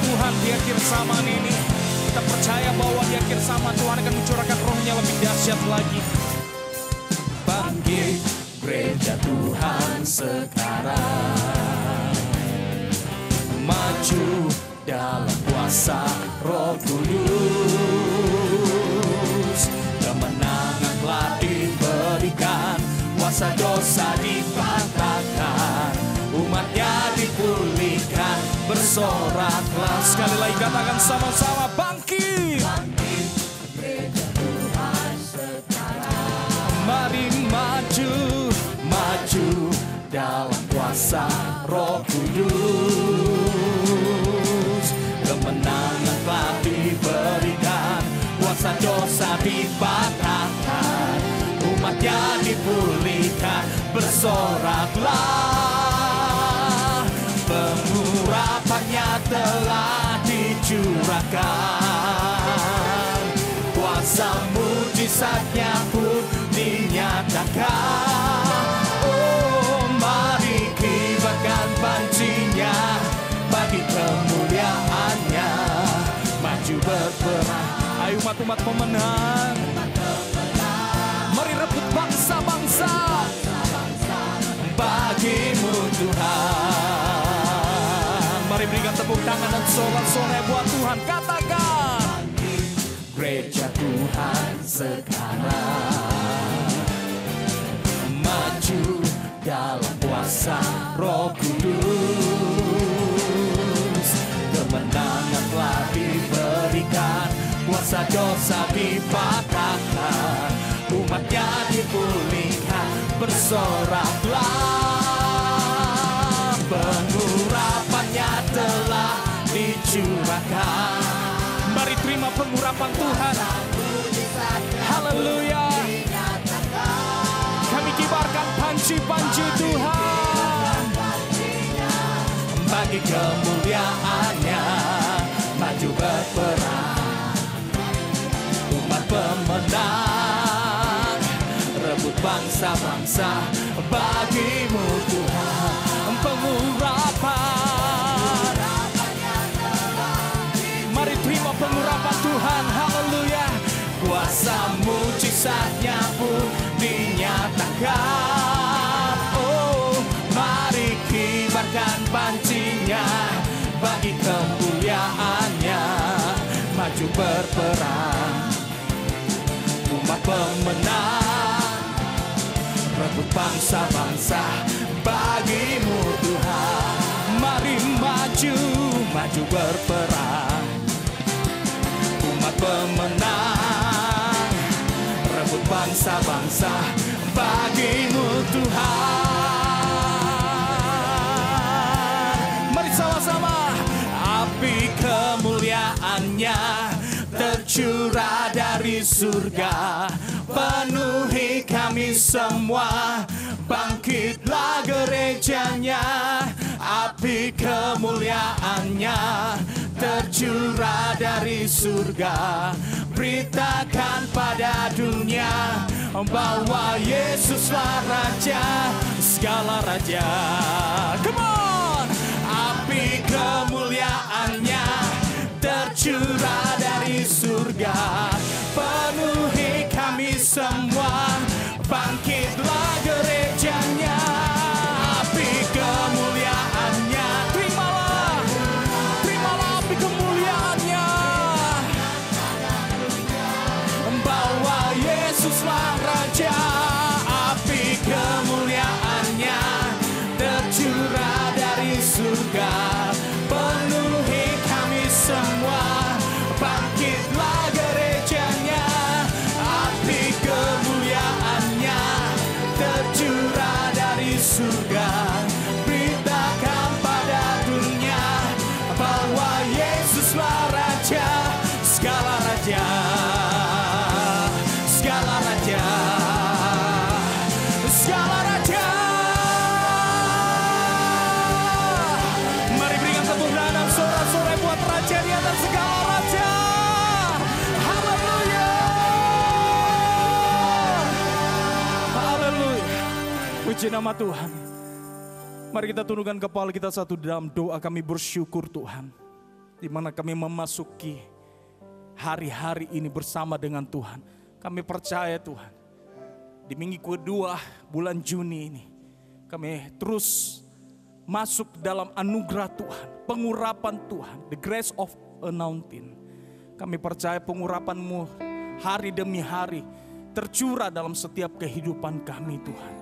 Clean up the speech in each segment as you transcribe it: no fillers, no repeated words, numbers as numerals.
Tuhan di akhir zaman ini. Kita percaya bahwa di akhir zaman Tuhan akan mencurahkan rohnya lebih dahsyat lagi. Bangkit gereja Tuhan sekarang, maju dalam kuasa Roh Kudus. Kemenangan telah diberikan, kuasa dosa dipatahkan, umatnya dipulihkan, bersoraklah. Sekali lagi katakan sama-sama, bangkit. Bangkit gereja Tuhan sekarang. Mari maju, maju dalam kuasa Roh Kudus. Kemenangan telah diberikan, kuasa dosa dipatahkan, umatnya dipulihkan, bersoraklah. Pengurapannya telah dicurahkan, kuasa mujizatnya pun dinyatakan. Oh, mari kibarkan pancinya bagi kemuliaannya, maju berperang. Ayo umat-umat pemenang, mari rebut bangsa-bangsa bagimu Tuhan. Mari berikan tepuk tangan dan sorak-sorai buat Tuhan. Katakan, gereja Tuhan sekarang, maju dalam kuasa Roh Kudus. Kemenangan telah diberikan, kuasa dosa dipatahkan, umatnya dipulihkan, bersoraklah. Pengurapannya telah dicurahkan. Mari terima pengurapan Tuhan. Haleluya. Kami kibarkan panci-panci Tuhan bagi kemuliaannya, maju berperang. Umat pemenang, rebut bangsa-bangsa bagimu Tuhan. Pengurapan, mari terima pengurapan Tuhan. Haleluya. Kuasa mujizatnya pun dinyatakan. Oh, mari kibarkan pancinya bagi kemuliaannya, maju berperang. Umat pemenang, rebut bangsa-bangsa bagimu Tuhan. Mari maju, maju berperang. Umat pemenang, rebut bangsa-bangsa bagimu Tuhan. Mari sama-sama. Api kemuliaannya tercurah dari surga, penuhi kami semua. Bangkitlah gerejanya, api kemuliaannya tercurah dari surga. Beritakan pada dunia bahwa Yesuslah Raja, segala raja. Come on! Api kemuliaannya tercurah dari surga, penuhi kami semua. Bangkitlah gerejanya, api kemuliaannya. Terimalah, terimalah api kemuliaannya, bahwa Yesuslah Raja. Api kemuliaannya tercurah dari surga, penuhi kami semua. Bangkitlah gerejanya, api kemuliaannya tercurah dari surga. Beritakan pada dunia bahwa Yesuslah Raja, segala raja, segala raja, segala raja. Mari berikan tepuk tangan dan sorak-sorai buat Raja di atas segala raja. Haleluya. Haleluya. Puji nama Tuhan. Mari kita tundukkan kepala kita satu dalam doa. Kami bersyukur Tuhan. di mana kami memasuki hari-hari ini bersama dengan Tuhan. Kami percaya Tuhan, di minggu kedua bulan Juni ini, kami terus masuk dalam anugerah Tuhan, pengurapan Tuhan, the grace of anointing. Kami percaya pengurapan-Mu hari demi hari tercurah dalam setiap kehidupan kami Tuhan.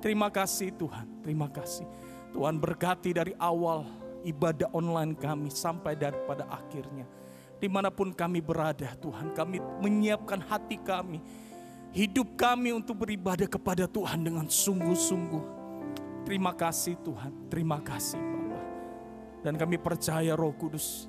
Terima kasih Tuhan, terima kasih. Tuhan berkati dari awal ibadah online kami sampai daripada akhirnya. Dimanapun kami berada Tuhan, kami menyiapkan hati kami, hidup kami untuk beribadah kepada Tuhan dengan sungguh-sungguh. Terima kasih Tuhan, terima kasih Bapa. Dan kami percaya Roh Kudus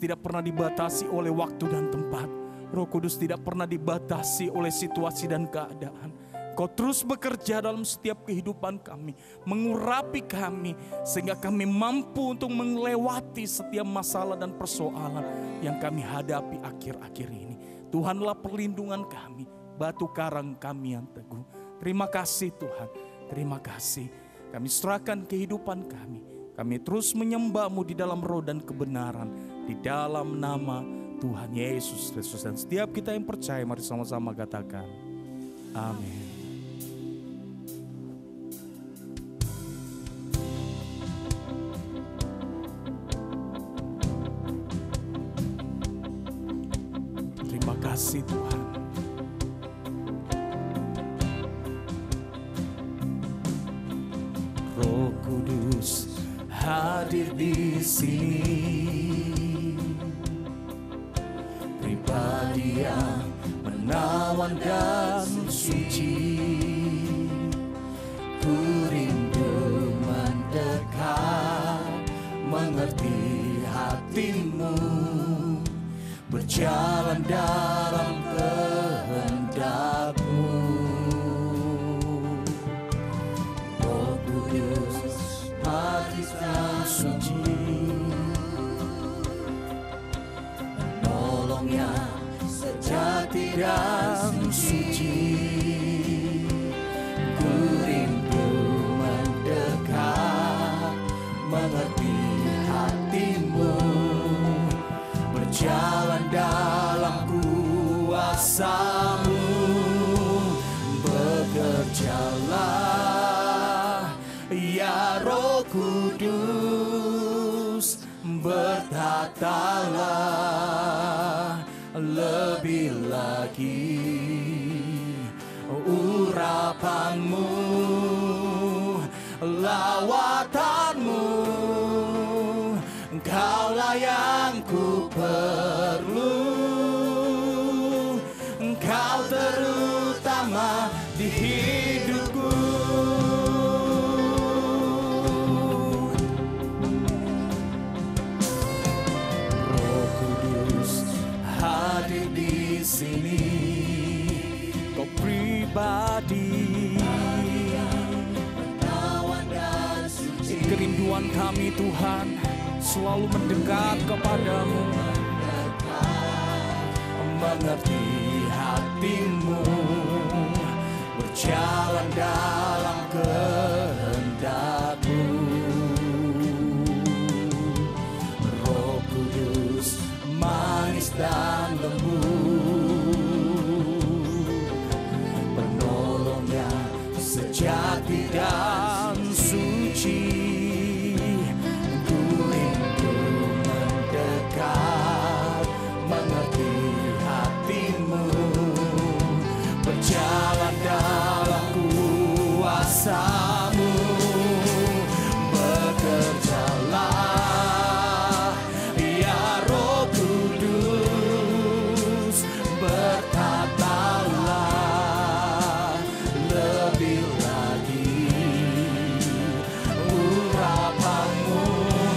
tidak pernah dibatasi oleh waktu dan tempat. Roh Kudus tidak pernah dibatasi oleh situasi dan keadaan. Kau terus bekerja dalam setiap kehidupan kami, mengurapi kami, sehingga kami mampu untuk melewati setiap masalah dan persoalan yang kami hadapi akhir-akhir ini. Tuhanlah perlindungan kami, batu karang kami yang teguh. Terima kasih Tuhan, terima kasih. Kami serahkan kehidupan kami. Kami terus menyembah-Mu di dalam roh dan kebenaran, di dalam nama Tuhan Yesus Kristus. Dan setiap kita yang percaya, mari sama-sama katakan, amin. Terima kasih Tuhan. Roh Kudus hadir di sini, pribadi yang menawan dan suci. Ku rindu mendekat, mengerti hati-Mu, berjalan dalam kehendak-Mu. Roh Kudus hati yang suci, penolong yang sejati dan suci. Ku rindu mendekat, mengerti hati-Mu, berjalan dalam kuasa-Mu. Bekerjalah ya Roh Kudus, bertatalah lebih lagi. Urapan-Mu, lawatan-Mu, Engkaulah yang ku perlu. Engkau terutama di hidupku. Roh Kudus hadir di sini, Kau pribadi, menawan dan suci. Kerinduan kami Tuhan, selalu mendekat kepadamu, mengerti hati-Mu, berjalan dalam kehendak-Mu. Roh Kudus manis dan lembut, penolong yang sejati dan suci. Mengerti hati-Mu, berjalan dalam kuasa-Mu. Bekerjalah ya Roh Kudus, bertatalah lebih lagi. Urapan-Mu,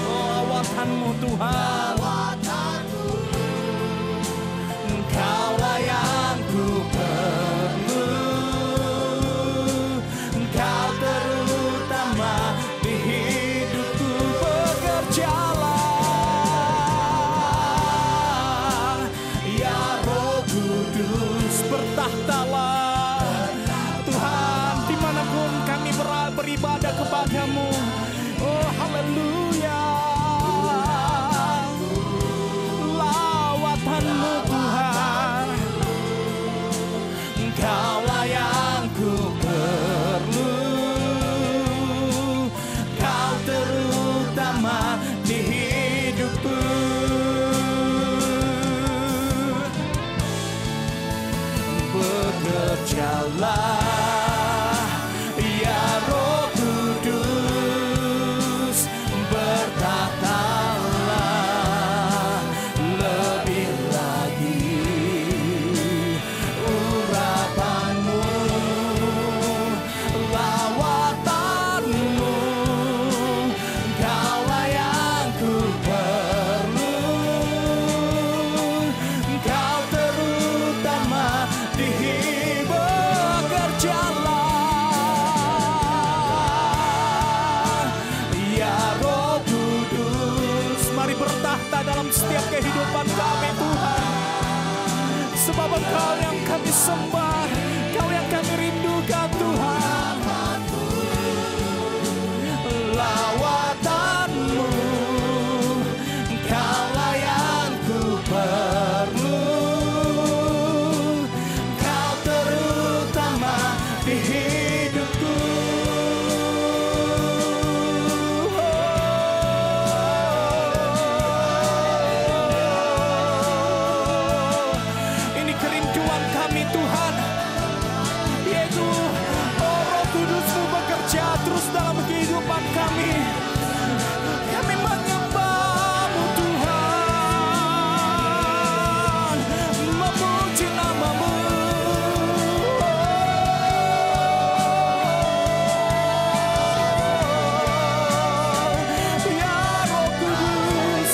lawatan-Mu Tuhan, Engkaulah yang ku perlu. Engkau terutama di hidupku. Bekerjalah ya Roh Kudus, bertahtalah Tuhan dimanapun kami beribadah kepadamu. Oh haleluya, Engkau yang kami sembah, Engkau yang kami rindukan Tuhan. Lawatan-Mu, Engkaulah yang ku perlu, Engkau terutama di hidupku. Ini kerinduan kami Tuhan, yaitu Roh Kudus-Mu bekerja terus dalam kehidupan kami. Kami menyembah-Mu Tuhan, memuji nama-Mu. Ya Roh Kudus,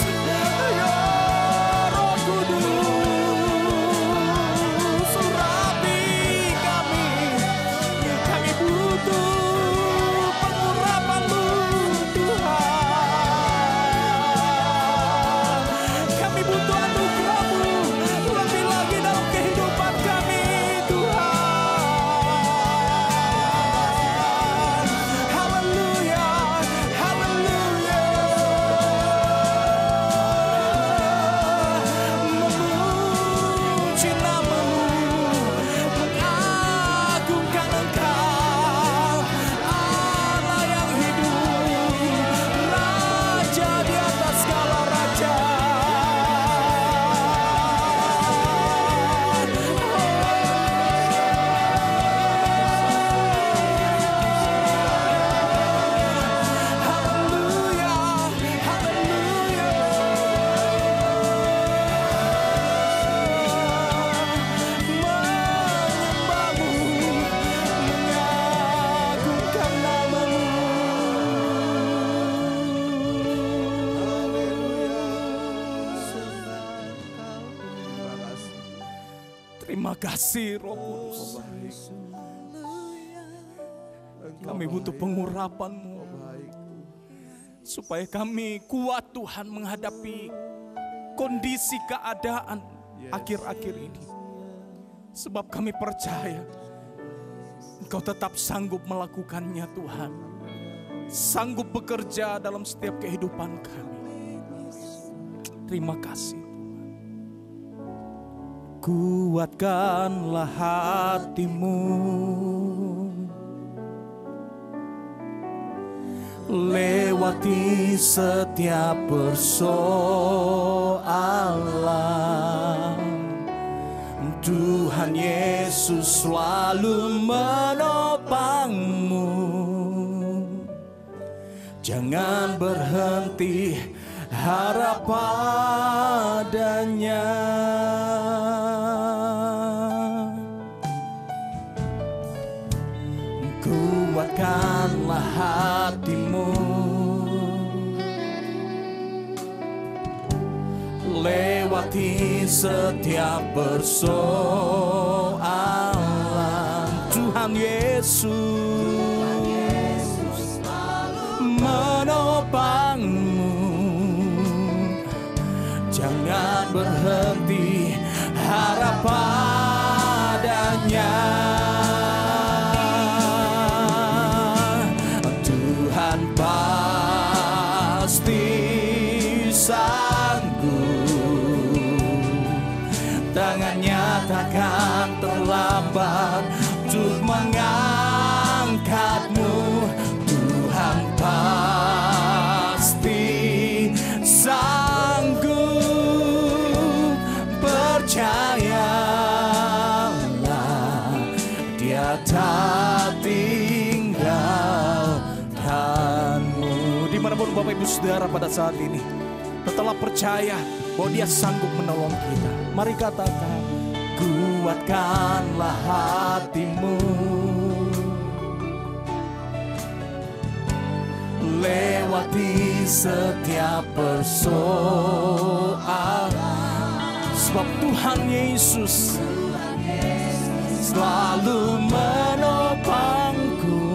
ya Roh Kudus, urapi kami. Kami butuh pengurapan-Mu Tuhan. Kami butuh anugerah-Mu lebih lagi dalam kehidupan kami Tuhan. Haleluya, haleluya. Memuji nama-Mu, mengagungkan Engkau, Allah yang hidup, Raja di atas segala raja. Haleluya, haleluya. Menyembah-Mu, mengagungkan nama-Mu. Terima kasih Roh Kudus. Kami butuh pengurapan-Mu supaya kami kuat Tuhan menghadapi kondisi keadaan akhir-akhir ini. Sebab kami percaya Engkau tetap sanggup melakukannya Tuhan. Sanggup bekerja dalam setiap kehidupan kami. Terima kasih. Kuatkanlah hatimu, lewati setiap persoalan. Tuhan Yesus selalu menopangmu. Jangan berhenti harap padanya. Kuatkanlah hatimu, lewati setiap persoalan. Tuhan Yesus menopangmu. Jangan berhenti harap padanya. Tuhan pasti sanggup, tangannya takkan terlambat untuk mengangkatmu. Tuhan pasti sanggup, percayalah Dia tak tinggalkanmu. Dimanapun Bapak Ibu Saudara pada saat ini, tetaplah percaya bahwa Dia sanggup menolong kita. Mari katakan, kuatkanlah hatimu, lewati setiap persoalan. Sebab Tuhan Yesus selalu menopangku.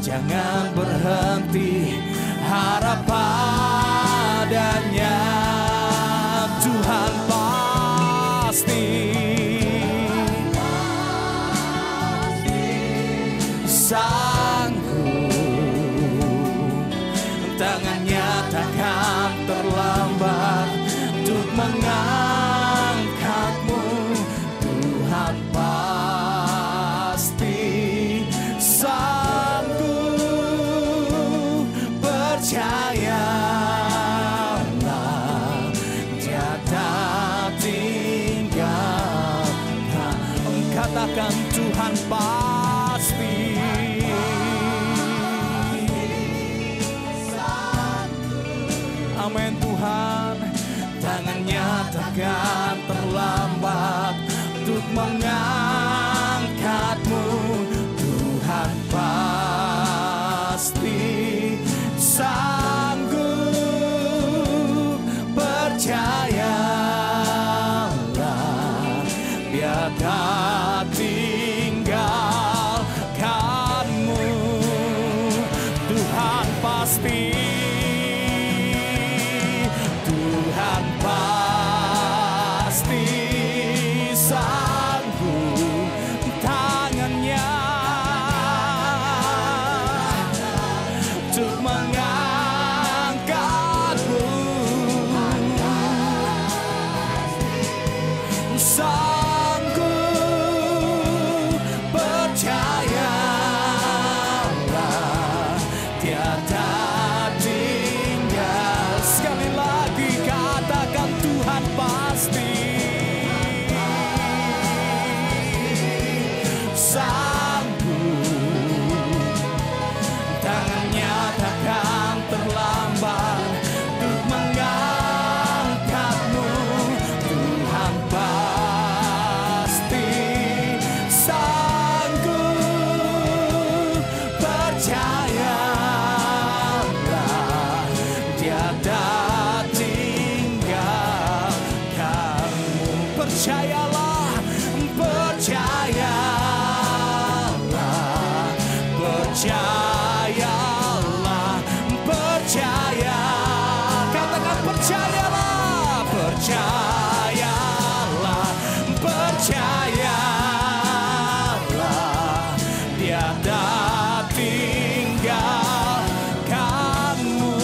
Jangan berhenti harap padanya. Tuhan pasti takkan terlambat untuk mengangkatmu. Tuhan pasti sanggup, percayalah, tiada tinggalkanmu. Tuhan pasti, Tuhan pasti sanggup, tangannya untuk mengangkatmu. Sanggup, percayalah, tiada tinggal. Sekali lagi katakan Tuhan pasti sanggup, tangannya takkan terlambat untuk mengangkatmu. Tuhan pasti sanggup, percayalah, tiada tinggalkanmu. Percayalah, percayalah, percayalah, percaya. Katakan percayalah, percayalah, percayalah, tiada tinggalkanmu.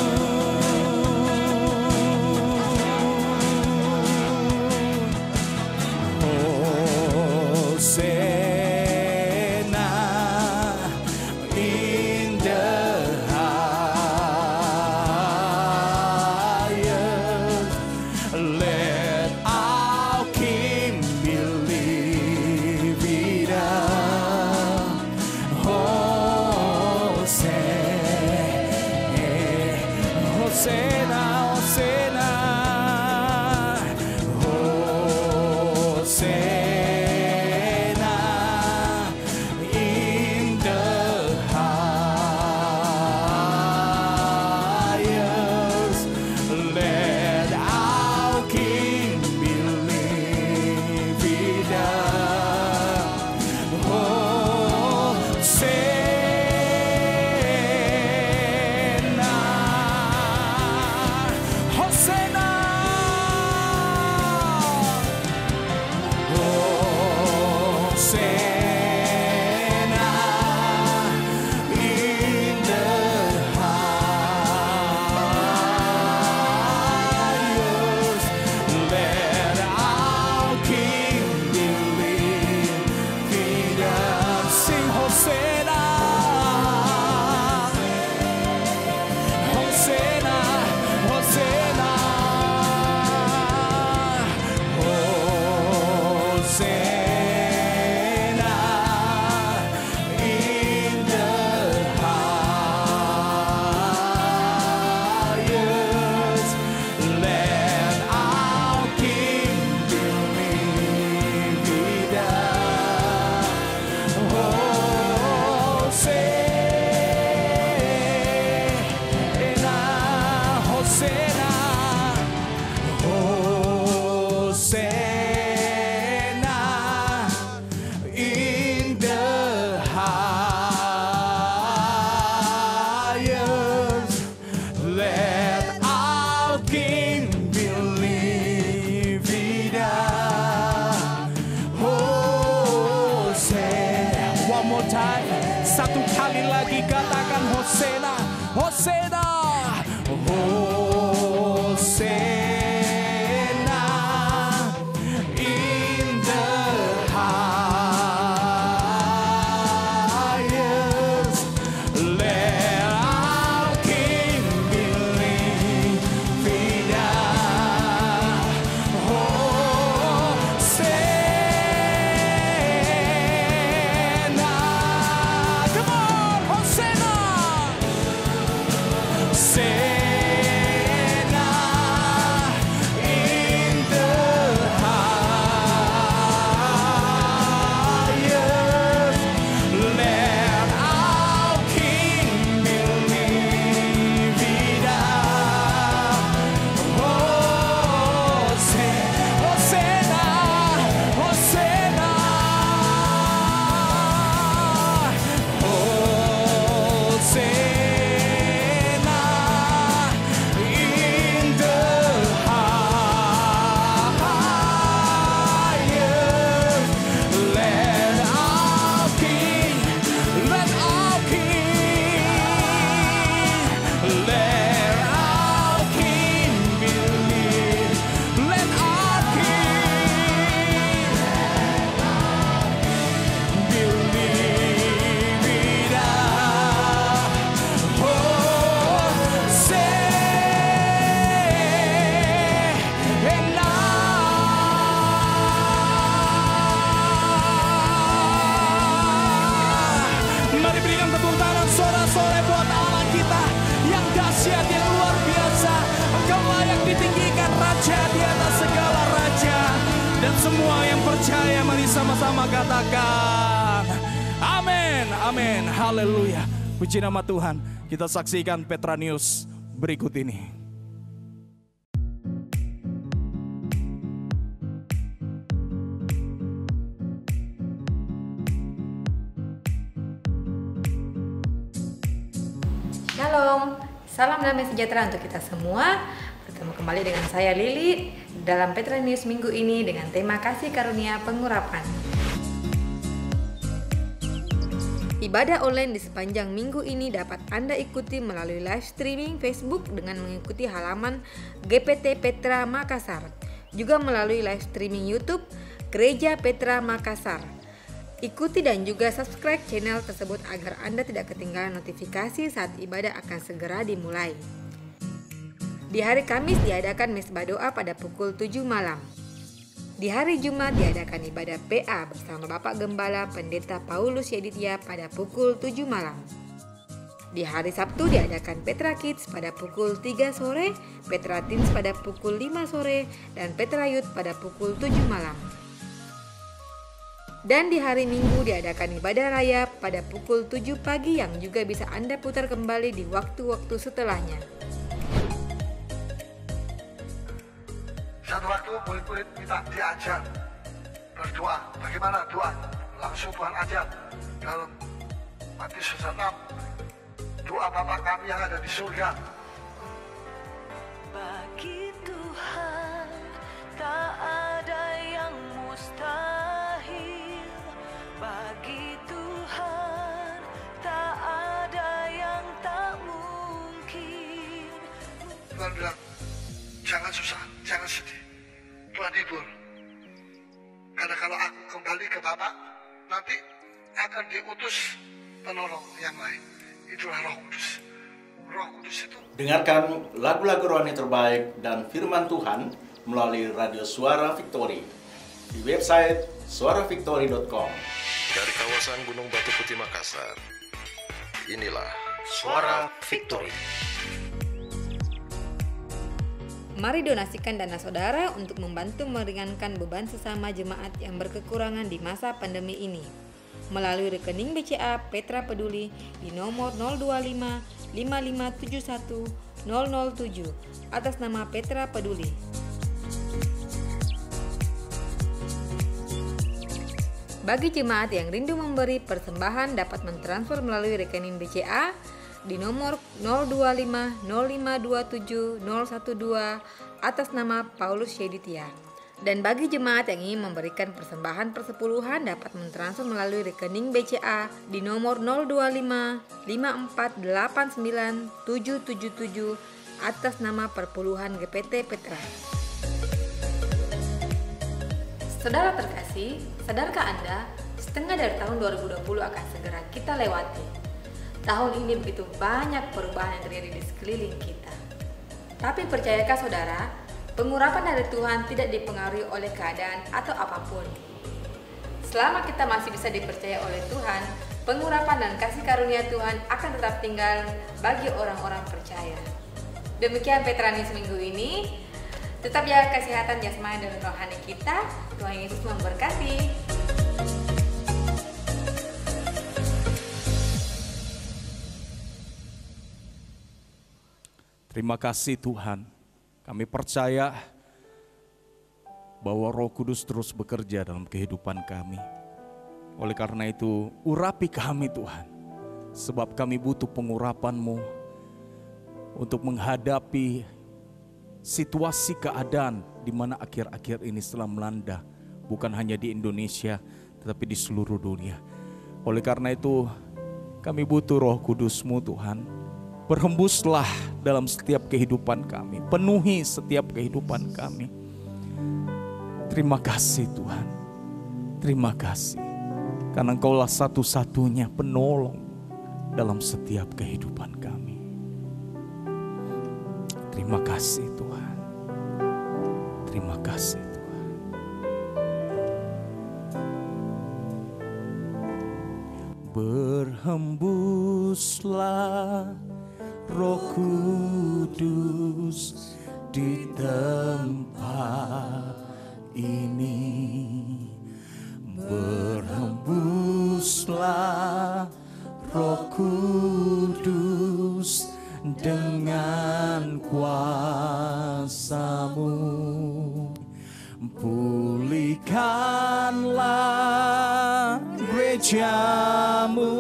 Hosanna in the highest. Let our King be lifted up. Hosanna, Hosanna, Hosanna in the highest. Let our King be lifted up. Hosanna, Hosanna, Hosanna in the highest. Let our King be lifted up. Sing Hosanna, Hosanna, Hosanna, Hosanna in the highest. Let our King be lifted up. Hosanna, Hosanna, Hosanna in the highest. Let our King be lifted up. Hosanna. One more time. Satu kali lagi katakan Hosanna, Hosanna, Hosanna in the highest. Let our King be lifted up. Hosanna. Come on, Hosanna. Hosanna in the semua yang percaya, mari sama-sama katakan amin, amin, haleluya. Puji nama Tuhan. Kita saksikan Petra News berikut ini. Shalom, salam damai sejahtera untuk kita semua. Bertemu kembali dengan saya Lili dalam Petra News minggu ini dengan tema Kasih Karunia Pengurapan. Ibadah online di sepanjang minggu ini dapat Anda ikuti melalui live streaming Facebook dengan mengikuti halaman GPT Petra Makassar, juga melalui live streaming YouTube Gereja Petra Makassar. Ikuti dan juga subscribe channel tersebut agar Anda tidak ketinggalan notifikasi saat ibadah akan segera dimulai. Di hari Kamis diadakan misbah doa pada pukul 7 malam. Di hari Jumat diadakan ibadah PA bersama Bapak Gembala Pendeta Paulus Yeditya pada pukul 7 malam. Di hari Sabtu diadakan Petra Kids pada pukul 3 sore, Petra Teens pada pukul 5 sore, dan Petra Youth pada pukul 7 malam. Dan di hari Minggu diadakan ibadah raya pada pukul 7 pagi yang juga bisa Anda putar kembali di waktu-waktu setelahnya. Satu waktu murid-murid kita diajar berdoa. Bagaimana doa? Langsung Tuhan ajar dalam Matius 6. Doa Bapa kami yang ada di surga. Bagi Tuhan tak ada yang mustahil. Bagi Tuhan tak ada yang tak mungkin. Tuhan bilang, jangan susah, jangan sedih. Tuhan hibur. Karena kalau aku kembali ke Bapa, nanti akan diutus penolong yang lain. Itulah Roh Kudus. Roh Kudus itu. Dengarkan lagu-lagu rohani terbaik dan firman Tuhan melalui Radio Suara Victory di website suaravictory.com. Dari kawasan Gunung Batu Putih Makassar, inilah Suara Victory. Mari donasikan dana saudara untuk membantu meringankan beban sesama jemaat yang berkekurangan di masa pandemi ini. Melalui rekening BCA Petra Peduli di nomor 025 5571 007 atas nama Petra Peduli. Bagi jemaat yang rindu memberi persembahan dapat mentransfer melalui rekening BCA di nomor 025 0527 012 atas nama Paulus Yeditya. Dan bagi jemaat yang ingin memberikan persembahan persepuluhan dapat mentransfer melalui rekening BCA di nomor 025 5489 777 atas nama Perpuluhan GPT Petra. Saudara terkasih, sadarkah Anda, setengah dari tahun 2020 akan segera kita lewati. Tahun ini begitu banyak perubahan yang terjadi di sekeliling kita. Tapi percayakah saudara, pengurapan dari Tuhan tidak dipengaruhi oleh keadaan atau apapun. Selama kita masih bisa dipercaya oleh Tuhan, pengurapan dan kasih karunia Tuhan akan tetap tinggal bagi orang-orang percaya. Demikian Petra News minggu ini. Tetap jaga kesehatan jasmani dan rohani kita. Tuhan Yesus memberkati. Terima kasih Tuhan. Kami percaya bahwa Roh Kudus terus bekerja dalam kehidupan kami. Oleh karena itu, urapi kami Tuhan. Sebab kami butuh pengurapan-Mu untuk menghadapi situasi keadaan di mana akhir-akhir ini telah melanda, bukan hanya di Indonesia tetapi di seluruh dunia. Oleh karena itu kami butuh Roh Kudus-Mu Tuhan. Berhembuslah dalam setiap kehidupan kami, penuhi setiap kehidupan kami. Terima kasih Tuhan, terima kasih karena Engkaulah satu-satunya penolong dalam setiap kehidupan kami. Terima kasih Tuhan. Terima kasih Tuhan. Berhembuslah Roh Kudus di tempat ini. dengan kuasa-Mu. Pulihkanlah gereja-Mu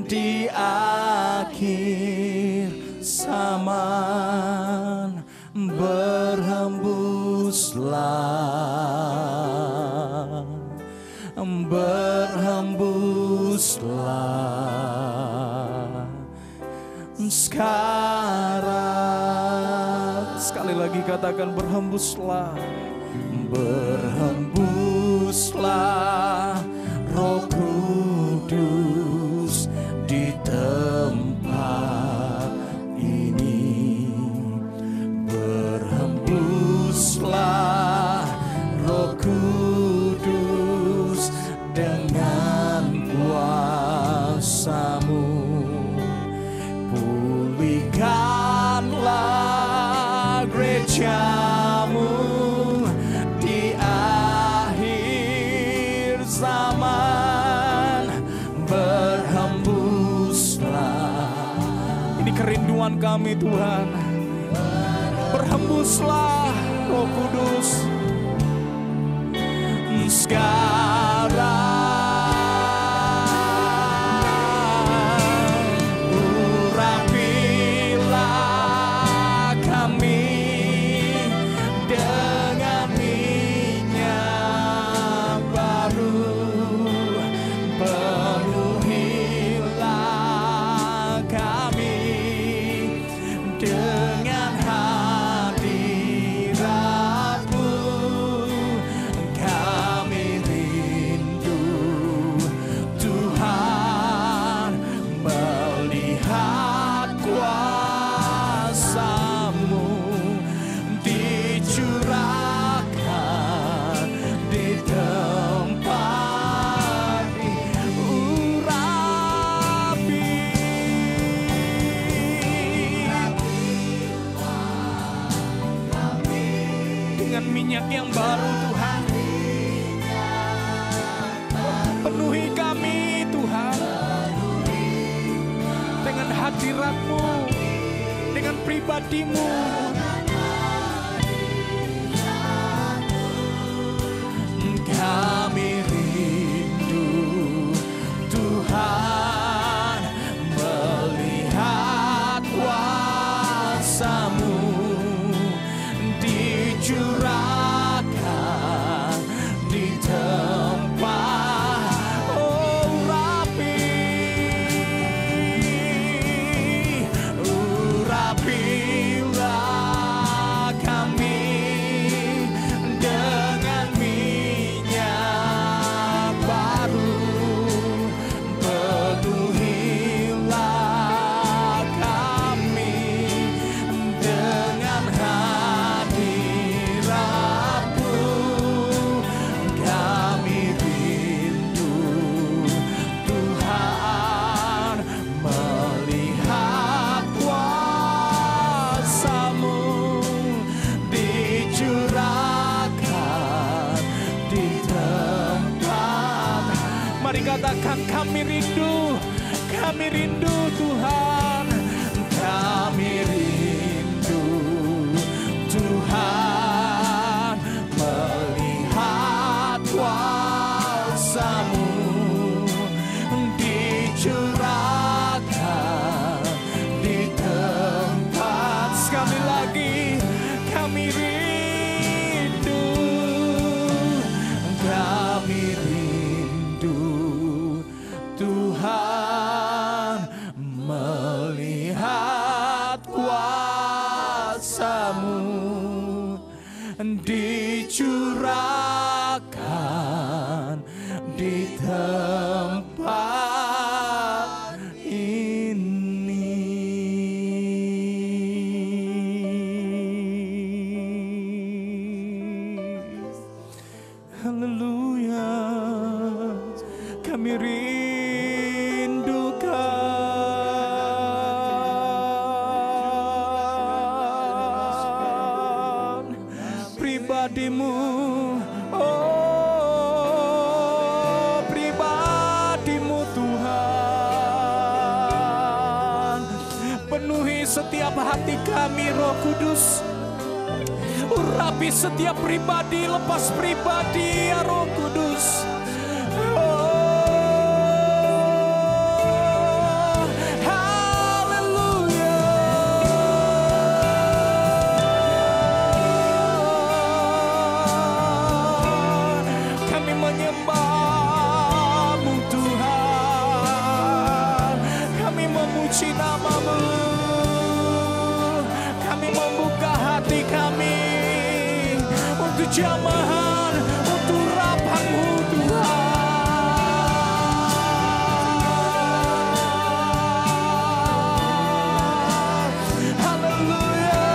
di akhir zaman. Berhembuslah sekarang. Sekali lagi katakan berhembuslah. Berhembuslah Roh Kudus di tempat ini. Berhembuslah Roh Kudus dengan kuasa-Mu. Pulihkanlah gereja-Mu di akhir zaman. Berhembuslah. Ini kerinduan kami Tuhan. Berhembuslah Roh Kudus sekarang. Urapilah kami dengan minyak baru. Penuhilah kami dengan hadirat-Mu. Kami rindu Tuhan melihat kuasa-Mu dicurahkan di tempat ini. Dengan minyak yang baru Tuhan. Penuhi kami Tuhan dengan hadirat-Mu, dengan pribadi-Mu. Kami rindu Tuhan melihat kuasa-Mu dicurahkan di tempat. Oh urapilah kami dengan minyak baru. Penuhilah kami dengan hadirat-Mu. Kami rindu Tuhan melihat kuasa-Mu dicurahkan di tempat. Mari katakan kami rindu Tuhan. Kami rindu Tuhan melihat kuasa-Mu dicurahkan di tempat. Sekali lagi kami rindu Tuhan melihat kuasa-Mu dicurahkan di tempat ini. Haleluya. Kami rindukan pribadi-Mu. Oh, pribadi-Mu Tuhan. setiap hati kami, Roh Kudus. Urapi setiap pribadi, lepas pribadi, ya Roh Kudus. Namamu, kami membuka hati kami untuk jamahan, untuk urapan-Mu Tuhan. Haleluya.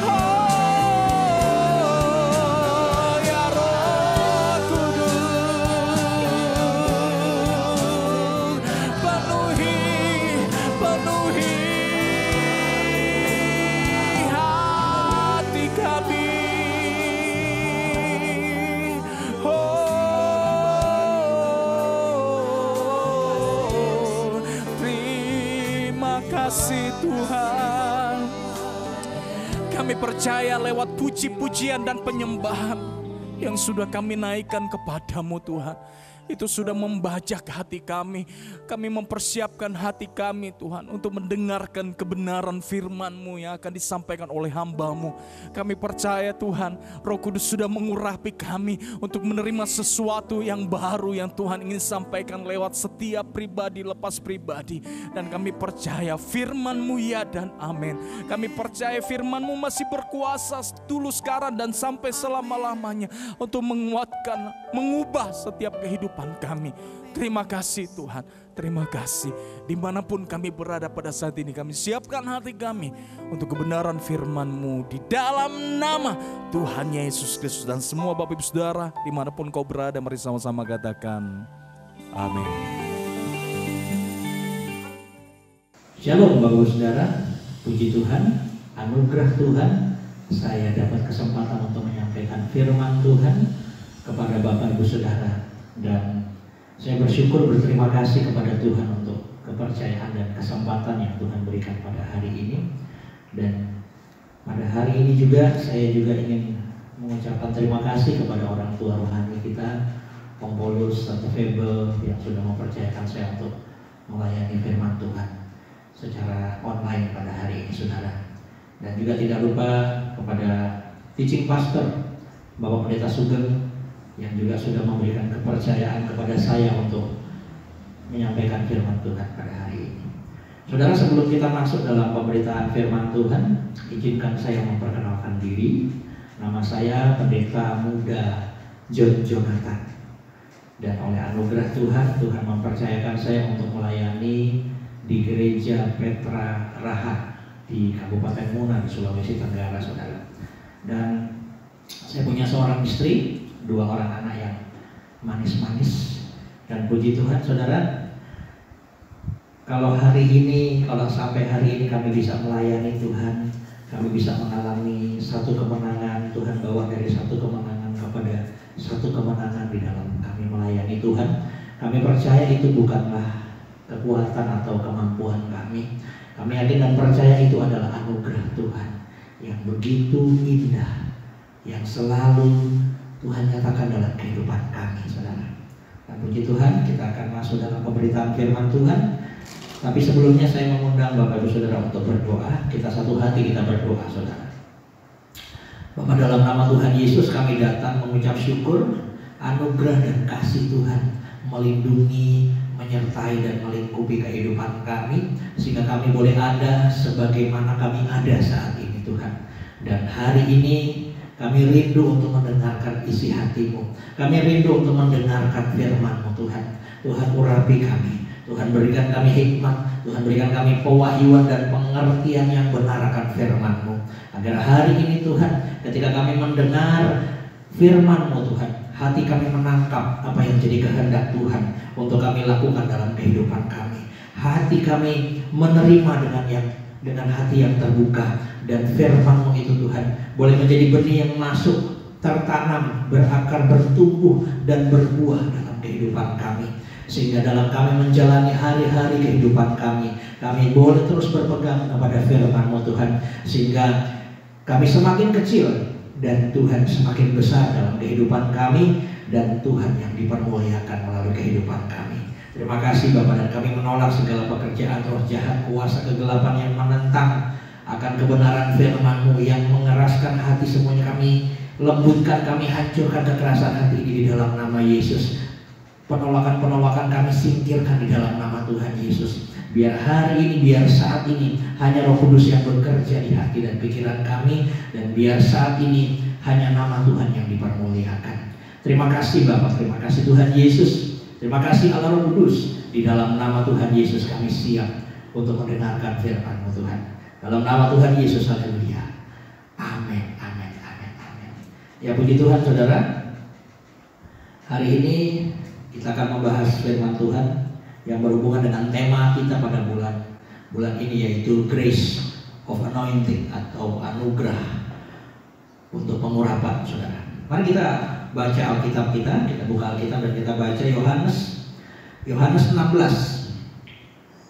Oh, ya Roh Kudus, penuhi hati kami. Oh, terima kasih Tuhan. Kami percaya lewat puji-pujian dan penyembahan yang sudah kami naikkan kepadamu Tuhan, itu sudah membajak hati kami. Kami mempersiapkan hati kami Tuhan untuk mendengarkan kebenaran firman-Mu yang akan disampaikan oleh hamba-Mu. Kami percaya Tuhan, Roh Kudus sudah mengurapi kami untuk menerima sesuatu yang baru yang Tuhan ingin sampaikan lewat setiap pribadi lepas pribadi. Dan kami percaya firman-Mu ya dan amin. Kami percaya firman-Mu masih berkuasa dulu, sekarang, dan sampai selama-lamanya untuk menguatkan, mengubah setiap kehidupan kami. Terima kasih Tuhan, terima kasih. Dimanapun kami berada pada saat ini, kami siapkan hati kami untuk kebenaran firman-Mu di dalam nama Tuhan Yesus Kristus. Dan semua Bapak Ibu Saudara dimanapun kau berada, mari sama-sama katakan amin. Shalom Bapak Ibu Saudara, puji Tuhan, anugerah Tuhan, saya dapat kesempatan untuk menyampaikan firman Tuhan kepada Bapak Ibu Saudara. Dan saya bersyukur, berterima kasih kepada Tuhan untuk kepercayaan dan kesempatan yang Tuhan berikan pada hari ini. Dan pada hari ini juga saya juga ingin mengucapkan terima kasih kepada orang tua rohani kita, Om Paulus, Tante Febel, yang sudah mempercayakan saya untuk melayani firman Tuhan secara online pada hari ini Saudara. Dan juga tidak lupa kepada teaching pastor Bapak Pendeta Sugeng yang juga sudah memberikan kepercayaan kepada saya untuk menyampaikan firman Tuhan pada hari ini. Saudara, sebelum kita masuk dalam pemberitaan firman Tuhan, izinkan saya memperkenalkan diri. Nama saya Pendeta Muda John Jonathan. Dan oleh anugerah Tuhan, Tuhan mempercayakan saya untuk melayani di Gereja Petra Raha di Kabupaten Muna di Sulawesi Tenggara, Saudara. Dan saya punya seorang istri, 2 orang anak yang manis-manis. Dan puji Tuhan Saudara, kalau sampai hari ini kami bisa melayani Tuhan, kami bisa mengalami satu kemenangan. Tuhan bawa dari satu kemenangan kepada satu kemenangan di dalam kami melayani Tuhan. Kami percaya itu bukanlah kekuatan atau kemampuan kami. Kami yakin dan percaya itu adalah anugerah Tuhan yang begitu indah, yang selalu Tuhan nyatakan dalam kehidupan kami, Saudara. Dan puji Tuhan, kita akan masuk dalam pemberitaan firman Tuhan. Tapi sebelumnya saya mengundang Bapak Ibu Saudara untuk berdoa. Kita satu hati kita berdoa, Saudara. Bapak, dalam nama Tuhan Yesus kami datang mengucap syukur, anugerah dan kasih Tuhan melindungi, menyertai dan melingkupi kehidupan kami, sehingga kami boleh ada sebagaimana kami ada saat ini Tuhan. Dan hari ini kami rindu untuk mendengarkan isi hati-Mu. Kami rindu untuk mendengarkan firman-Mu Tuhan. Tuhan urapi kami, Tuhan berikan kami hikmat, Tuhan berikan kami pewahyuan dan pengertian yang benar akan firman-Mu. Agar hari ini Tuhan, ketika kami mendengar firman-Mu Tuhan, hati kami menangkap apa yang jadi kehendak Tuhan untuk kami lakukan dalam kehidupan kami. Hati kami menerima dengan hati yang terbuka. Dan firman-Mu itu Tuhan boleh menjadi benih yang masuk, tertanam, berakar, bertumbuh dan berbuah dalam kehidupan kami. Sehingga dalam kami menjalani hari-hari kehidupan kami kami boleh terus berpegang kepada firman-Mu Tuhan, sehingga kami semakin kecil dan Tuhan semakin besar dalam kehidupan kami, dan Tuhan yang dipermuliakan melalui kehidupan kami. Terima kasih Bapa, dan kami menolak segala pekerjaan roh jahat, kuasa kegelapan yang menentang akan kebenaran firman-Mu yang mengeraskan hati semuanya. Kami lembutkan, kami hancurkan kekerasan hati ini di dalam nama Yesus. Penolakan-penolakan kami singkirkan di dalam nama Tuhan Yesus. Biar hari ini, biar saat ini hanya Roh Kudus yang bekerja di hati dan pikiran kami, dan biar saat ini hanya nama Tuhan yang dipermuliakan. Terima kasih Bapa, terima kasih Tuhan Yesus, terima kasih Allah Roh Kudus. Di dalam nama Tuhan Yesus kami siap untuk mendengarkan firman-Mu Tuhan. Dalam nama Tuhan Yesus, haleluya. Amin, amin, amin, amin. Ya puji Tuhan saudara, hari ini kita akan membahas firman Tuhan yang berhubungan dengan tema kita pada bulan ini, yaitu Grace of Anointing atau anugerah untuk pengurapan, saudara. Mari kita baca Alkitab kita buka Alkitab dan kita baca Yohanes 16.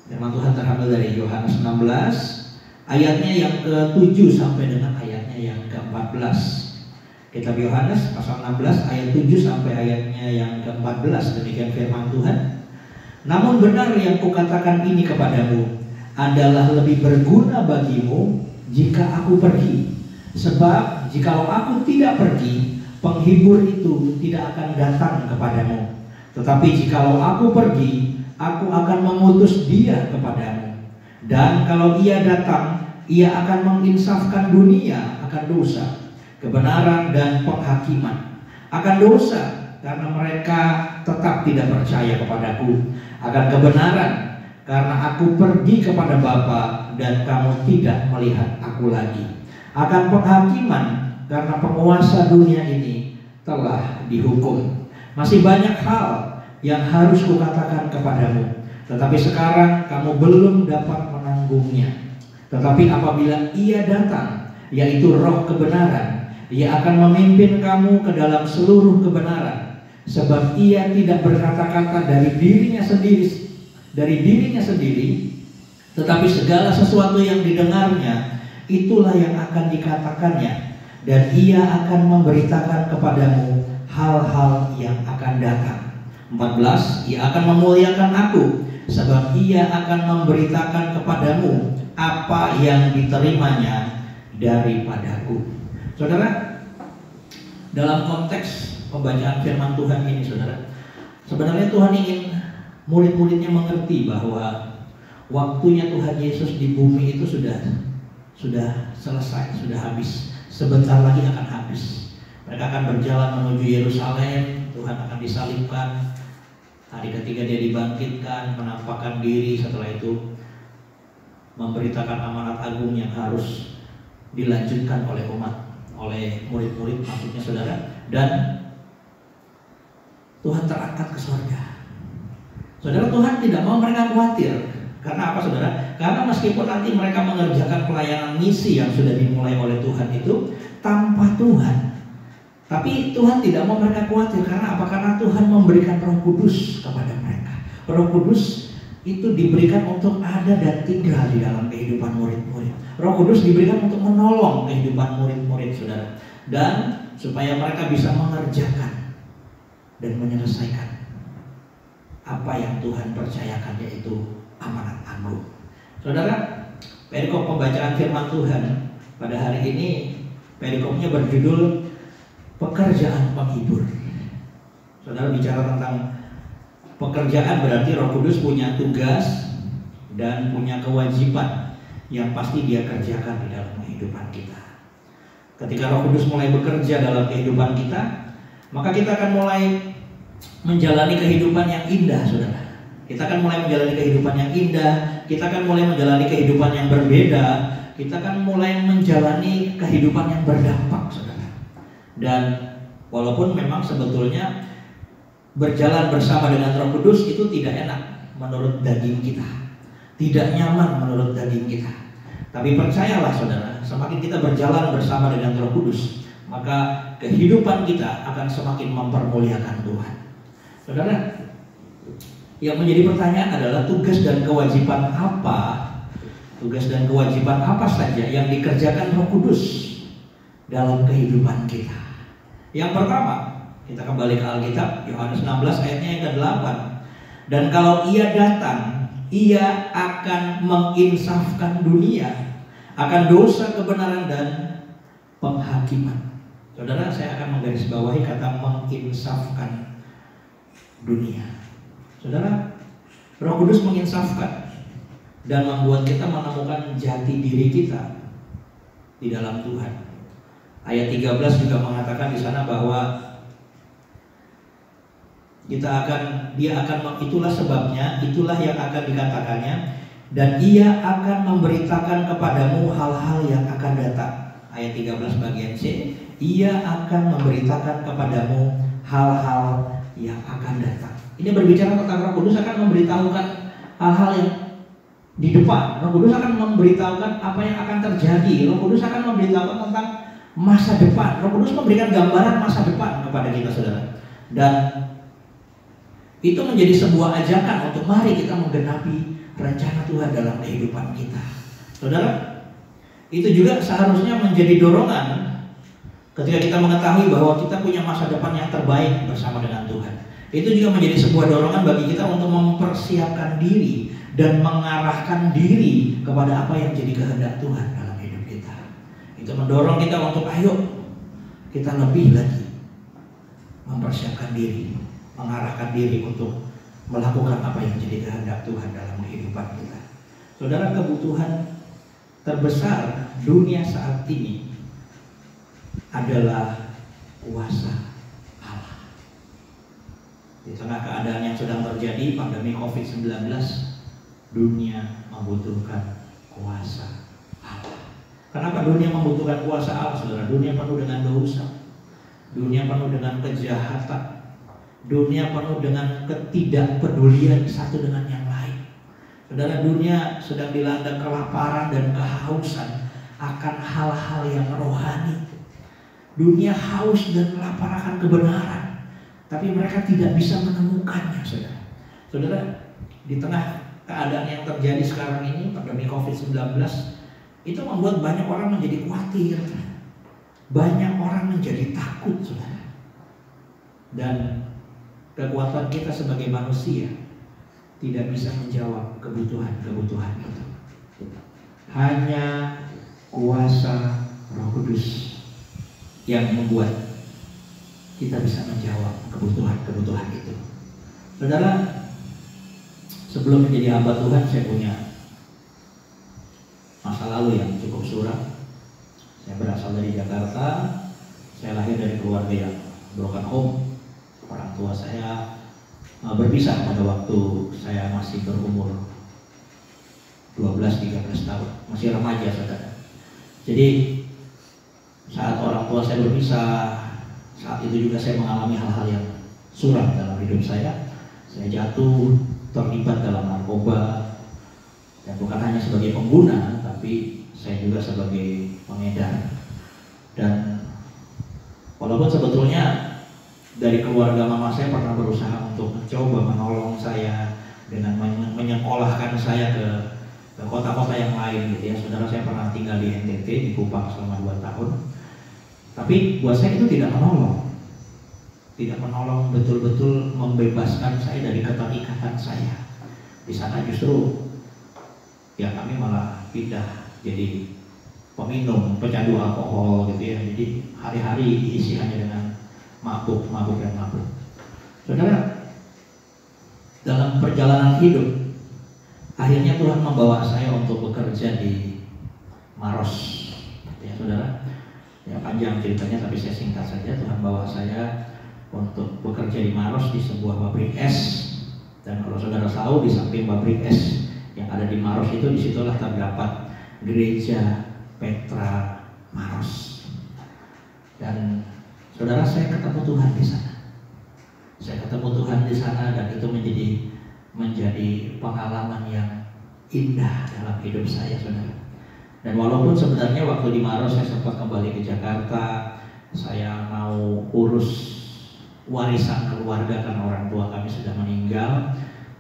Firman Tuhan terambil dari Yohanes 16 ayatnya yang ke-7 sampai dengan ayatnya yang ke-14. Kitab Yohanes pasal 16 ayat 7 sampai ayatnya yang ke-14. Demikian firman Tuhan. Namun benar yang kukatakan ini kepadamu adalah lebih berguna bagimu jika aku pergi. Sebab jikalau aku tidak pergi, penghibur itu tidak akan datang kepadamu. Tetapi jikalau aku pergi, aku akan mengutus dia kepadamu. Dan kalau ia datang, ia akan menginsafkan dunia akan dosa, kebenaran dan penghakiman. Akan dosa karena mereka tetap tidak percaya kepadaku. Akan kebenaran karena aku pergi kepada Bapa dan kamu tidak melihat aku lagi. Akan penghakiman karena penguasa dunia ini telah dihukum. Masih banyak hal yang harus kukatakan kepadamu, tetapi sekarang kamu belum dapat menanggungnya. Tetapi apabila ia datang, yaitu Roh kebenaran, ia akan memimpin kamu ke dalam seluruh kebenaran. Sebab ia tidak berkata-kata dari dirinya sendiri, tetapi segala sesuatu yang didengarnya, itulah yang akan dikatakannya. Dan ia akan memberitakan kepadamu hal-hal yang akan datang. 14. Ia akan memuliakan aku, sebab ia akan memberitakan kepadamu apa yang diterimanya daripadaku. Saudara, dalam konteks pembacaan firman Tuhan ini, saudara, sebenarnya Tuhan ingin murid-muridnya mengerti bahwa waktunya Tuhan Yesus di bumi itu sudah selesai, sudah habis. Sebentar lagi akan habis. Mereka akan berjalan menuju Yerusalem. Tuhan akan disalibkan. Hari ketiga dia dibangkitkan, menampakkan diri. Setelah itu memberitakan amanat agung yang harus dilanjutkan oleh umat, oleh murid-murid, maksudnya saudara. Dan Tuhan terangkat ke surga. Saudara, Tuhan tidak mau mereka khawatir. Karena apa, saudara? Karena meskipun nanti mereka mengerjakan pelayanan misi yang sudah dimulai oleh Tuhan itu tanpa Tuhan, tapi Tuhan tidak mau mereka khawatir. Karena apa? Karena Tuhan memberikan Roh Kudus kepada mereka. Roh Kudus itu diberikan untuk ada dan tinggal di dalam kehidupan murid-murid. Roh Kudus diberikan untuk menolong kehidupan murid-murid, saudara. Dan supaya mereka bisa mengerjakan dan menyelesaikan apa yang Tuhan percayakan, yaitu amanat agung. Saudara, perikop pembacaan firman Tuhan pada hari ini, perikopnya berjudul pekerjaan penghibur. Saudara, bicara tentang pekerjaan berarti Roh Kudus punya tugas dan punya kewajiban yang pasti dia kerjakan di dalam kehidupan kita. Ketika Roh Kudus mulai bekerja dalam kehidupan kita, maka kita akan mulai menjalani kehidupan yang indah, saudara. Kita akan mulai menjalani kehidupan yang indah. Kita akan mulai menjalani kehidupan yang berbeda. Kita akan mulai menjalani kehidupan yang berdampak, saudara. Dan walaupun memang sebetulnya berjalan bersama dengan Roh Kudus itu tidak enak menurut daging kita, tidak nyaman menurut daging kita. Tapi percayalah, saudara, semakin kita berjalan bersama dengan Roh Kudus, maka kehidupan kita akan semakin mempermuliakan Tuhan. Saudara, Yang menjadi pertanyaan adalah tugas dan kewajiban apa? Tugas dan kewajiban apa saja yang dikerjakan Roh Kudus dalam kehidupan kita? Yang pertama, kita kembali ke Alkitab, Yohanes 16 ayatnya yang ke-8. Dan kalau Ia datang, Ia akan menginsafkan dunia akan dosa, kebenaran, dan penghakiman. Saudara, saya akan menggarisbawahi kata menginsafkan dunia. Saudara, Roh Kudus menginsafkan dan membuat kita menemukan jati diri kita di dalam Tuhan. Ayat 13 juga mengatakan di sana bahwa itulah sebabnya, itulah yang akan dikatakannya, dan Ia akan memberitakan kepadamu hal-hal yang akan datang. Ayat 13 bagian C, Ia akan memberitakan kepadamu hal-hal yang akan datang. Ini berbicara tentang Roh Kudus akan memberitahukan hal-hal yang di depan. Roh Kudus akan memberitahukan apa yang akan terjadi. Roh Kudus akan memberitahukan tentang masa depan. Roh Kudus memberikan gambaran masa depan kepada kita, saudara. Dan itu menjadi sebuah ajakan untuk mari kita menggenapi rencana Tuhan dalam kehidupan kita. Saudara, itu juga seharusnya menjadi dorongan ketika kita mengetahui bahwa kita punya masa depan yang terbaik bersama dengan Tuhan. Itu juga menjadi sebuah dorongan bagi kita untuk mempersiapkan diri dan mengarahkan diri kepada apa yang jadi kehendak Tuhan dalam hidup kita. Itu mendorong kita untuk ayo kita lebih lagi mempersiapkan diri, mengarahkan diri untuk melakukan apa yang jadi kehendak Tuhan dalam kehidupan kita. Saudara, kebutuhan terbesar dunia saat ini adalah kuasa Allah. Di tengah keadaan yang sedang terjadi, pandemi COVID-19, dunia membutuhkan kuasa Allah. Kenapa dunia membutuhkan kuasa Allah, saudara? Dunia penuh dengan dosa, dunia penuh dengan kejahatan, dunia penuh dengan ketidakpedulian satu dengan yang lain. Saudara, dunia sedang dilanda kelaparan dan kehausan akan hal-hal yang rohani. Dunia haus dan lapar akan kebenaran, tapi mereka tidak bisa menemukannya, saudara. Saudara, di tengah keadaan yang terjadi sekarang ini, pandemi COVID-19, itu membuat banyak orang menjadi khawatir, banyak orang menjadi takut, saudara. Dan kekuatan kita sebagai manusia tidak bisa menjawab kebutuhan-kebutuhan itu. Hanya kuasa Roh Kudus yang membuat kita bisa menjawab kebutuhan-kebutuhan itu. Saudara, sebelum menjadi hamba Tuhan, saya punya masa lalu yang cukup suram. Saya berasal dari Jakarta. Saya lahir dari keluarga yang broken home. Orang tua saya berpisah pada waktu saya masih berumur 12-13 tahun, masih remaja, saudara. Jadi saat orang tua saya berpisah, saat itu juga saya mengalami hal-hal yang suram dalam hidup saya. Saya jatuh, terlibat dalam narkoba, dan bukan hanya sebagai pengguna, tapi saya juga sebagai pengedar. Dan walaupun sebetulnya dari keluarga mama saya pernah berusaha untuk mencoba menolong saya dengan menyekolahkan saya ke kota-kota yang lain, gitu ya. Saudara, saya pernah tinggal di NTT, di Kupang selama 2 tahun. Tapi buat saya itu tidak menolong. Tidak menolong betul-betul membebaskan saya dari keterikatan saya. Di sana justru ya kami malah pindah jadi peminum, pecandu alkohol, gitu ya. Jadi hari-hari diisi hanya dengan mabuk. Saudara, dalam perjalanan hidup, akhirnya Tuhan membawa saya untuk bekerja di Maros, ya saudara. Ya panjang ceritanya, tapi saya singkat saja. Tuhan bawa saya untuk bekerja di Maros, di sebuah pabrik es. Dan kalau saudara tahu, di samping pabrik es yang ada di Maros itu, disitulah terdapat gereja Petra Maros. Dan saudara, saya ketemu Tuhan di sana. Saya ketemu Tuhan di sana, dan itu menjadi pengalaman yang indah dalam hidup saya, saudara. Dan walaupun sebenarnya waktu di Maros saya sempat kembali ke Jakarta, saya mau urus warisan keluarga karena orang tua kami sudah meninggal.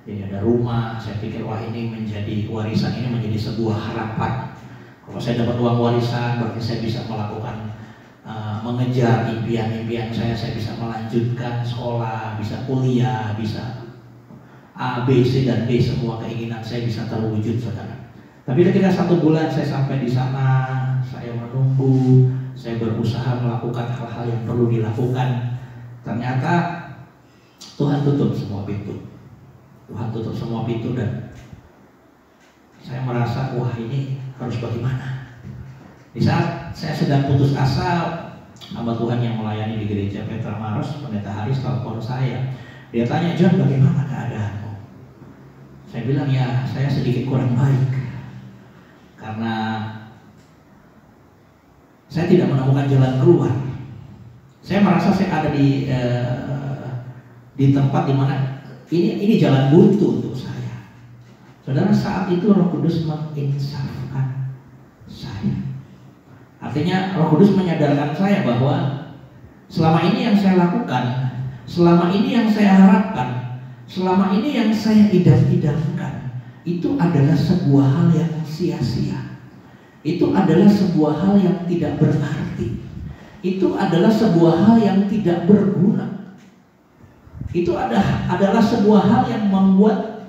Jadi ada rumah, saya pikir wah ini menjadi warisan, ini menjadi sebuah harapan. Kalau saya dapat uang warisan, berarti saya bisa melakukan mengejar impian-impian saya bisa melanjutkan sekolah, bisa kuliah, bisa A, B, C, dan D, semua keinginan saya bisa terwujud, saudara. Tapi ketika 1 bulan saya sampai di sana, saya menunggu, saya berusaha melakukan hal-hal yang perlu dilakukan. Ternyata Tuhan tutup semua pintu. Tuhan tutup semua pintu dan saya merasa wah ini harus bagaimana. Di saat saya sedang putus asa, hamba Tuhan yang melayani di gereja Petra Maros, Pendeta Haris, telepon saya. Dia tanya, John, bagaimana keadaanmu? Saya bilang, ya saya sedikit kurang baik karena saya tidak menemukan jalan keluar. Saya merasa saya ada di tempat di mana ini jalan buntu untuk saya. Saudara, saat itu Roh Kudus menginsafkan saya. Artinya Roh Kudus menyadarkan saya bahwa selama ini yang saya lakukan, selama ini yang saya harapkan, selama ini yang saya idam-idamkan, itu adalah sebuah hal yang adalah itu adalah sebuah hal yang tidak berarti. Itu adalah sebuah hal yang tidak berguna. Itu adalah sebuah hal yang membuat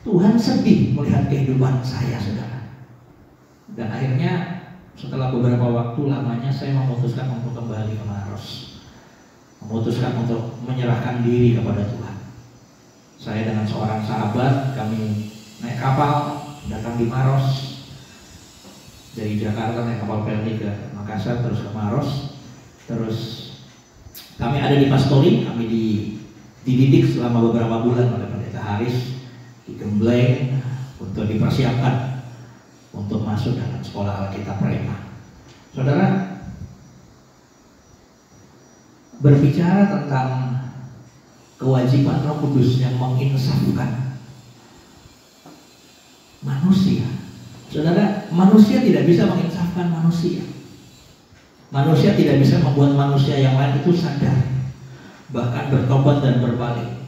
Tuhan sedih melihat kehidupan saya, saudara. Dan akhirnya setelah beberapa waktu lamanya saya memutuskan untuk kembali ke Maros, memutuskan untuk menyerahkan diri kepada Tuhan. Saya dengan seorang sahabat, kami naik kapal datang di Maros, dari Jakarta naik kapal Pelni ke Makassar, terus ke Maros. Terus kami ada di pastori, kami dididik selama beberapa bulan oleh Pendeta Haris, digembleng untuk dipersiapkan untuk masuk dalam sekolah Alkitab Rema. Saudara, berbicara tentang kewajiban Roh Kudus yang menginsafkan manusia. Saudara, manusia tidak bisa menginsafkan manusia. Manusia tidak bisa membuat manusia yang lain itu sadar, bahkan bertobat dan berbalik.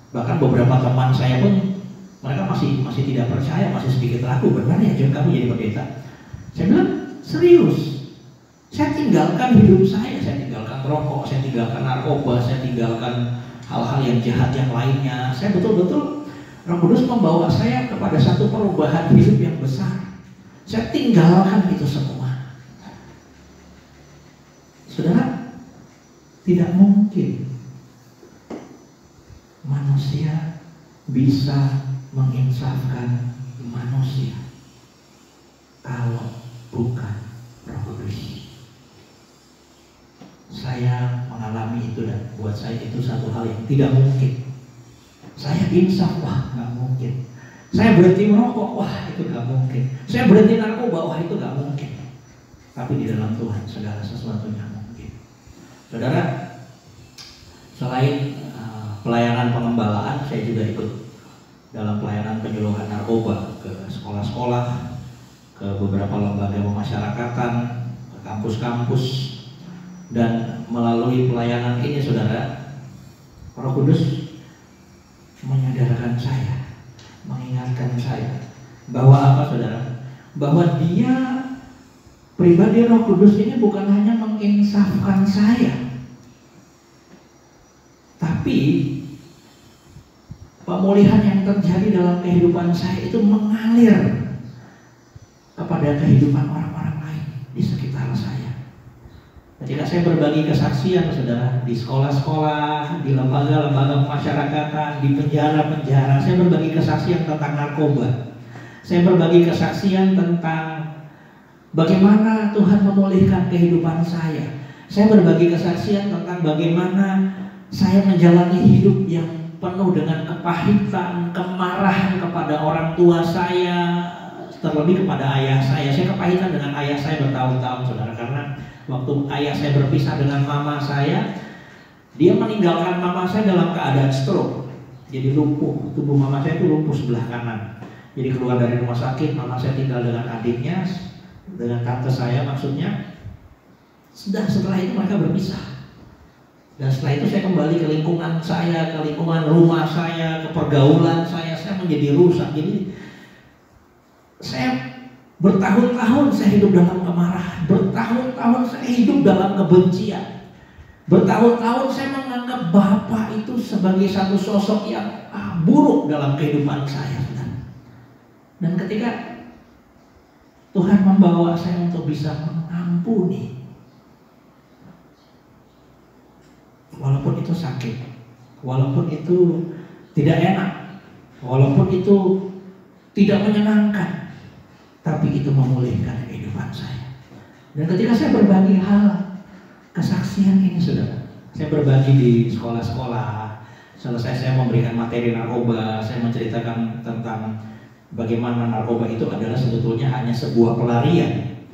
Bahkan beberapa teman saya pun mereka masih tidak percaya, masih sedikit ragu, benar ya John kamu jadi pendeta? Saya bilang, serius. Saya tinggalkan hidup saya tinggalkan rokok, saya tinggalkan narkoba, saya tinggalkan hal-hal yang jahat yang lainnya. Saya betul-betul Roh Kudus membawa saya kepada satu perubahan hidup yang besar. Saya tinggalkan itu semua. Saudara, tidak mungkin manusia bisa menginsafkan manusia kalau bukan Roh Kudus. Saya mengalami itu dan buat saya itu satu hal yang tidak mungkin. Saya insaf, wah nggak mungkin. Saya berhenti merokok, wah itu nggak mungkin. Saya berhenti narkoba, wah itu nggak mungkin. Tapi di dalam Tuhan segala sesuatunya mungkin. Saudara, selain pelayanan pengembalaan, saya juga ikut dalam pelayanan penyuluhan narkoba ke sekolah-sekolah, ke beberapa lembaga pemasyarakatan, ke kampus-kampus. Dan melalui pelayanan ini, saudara, Roh Kudus menyadarkan saya, mengingatkan saya bahwa apa, saudara? Bahwa Dia, pribadi Roh Kudus ini bukan hanya menginsafkan saya, tapi pemulihan yang terjadi dalam kehidupan saya itu mengalir kepada kehidupan orang-orang lain di sekitar saya. Ketika saya berbagi kesaksian, saudara, di sekolah-sekolah, di lembaga-lembaga pemasyarakatan, di penjara-penjara, saya berbagi kesaksian tentang narkoba. Saya berbagi kesaksian tentang bagaimana Tuhan memulihkan kehidupan saya. Saya berbagi kesaksian tentang bagaimana saya menjalani hidup yang penuh dengan kepahitan, kemarahan kepada orang tua saya, terlebih kepada ayah saya. Saya kepahitan dengan ayah saya bertahun-tahun, saudara, karena waktu ayah saya berpisah dengan mama saya, dia meninggalkan mama saya dalam keadaan stroke. Jadi lumpuh, tubuh mama saya itu lumpuh sebelah kanan. Jadi keluar dari rumah sakit, mama saya tinggal dengan adiknya, dengan tante saya maksudnya. Setelah itu mereka berpisah. Dan setelah itu saya kembali ke lingkungan saya, ke lingkungan rumah saya, ke pergaulan saya menjadi rusak. Jadi saya bertahun-tahun saya hidup dalam kemarahan, bertahun-tahun saya hidup dalam kebencian, bertahun-tahun saya menganggap Bapak itu sebagai satu sosok yang buruk dalam kehidupan saya. Dan ketika Tuhan membawa saya untuk bisa mengampuni, walaupun itu sakit, walaupun itu tidak enak, walaupun itu tidak menyenangkan, tapi itu memulihkan kehidupan saya. Dan ketika saya berbagi hal kesaksian ini, saudara, saya berbagi di sekolah-sekolah, selesai saya memberikan materi narkoba, saya menceritakan tentang bagaimana narkoba itu adalah sebetulnya hanya sebuah pelarian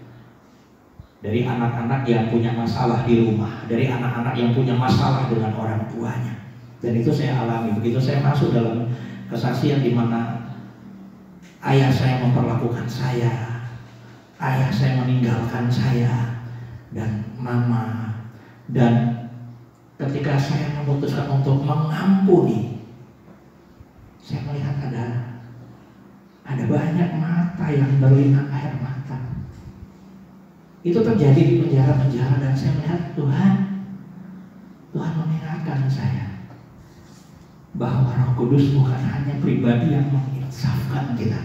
dari anak-anak yang punya masalah di rumah, dari anak-anak yang punya masalah dengan orang tuanya. Dan itu saya alami. Begitu saya masuk dalam kesaksian di mana ayah saya memperlakukan saya, ayah saya meninggalkan saya, dan mama. Dan ketika saya memutuskan untuk mengampuni, saya melihat ada banyak mata yang berlinang air mata. Itu terjadi di penjara-penjara, dan saya melihat Tuhan mengingatkan saya bahwa Roh Kudus bukan hanya pribadi yang menginsafkan kita,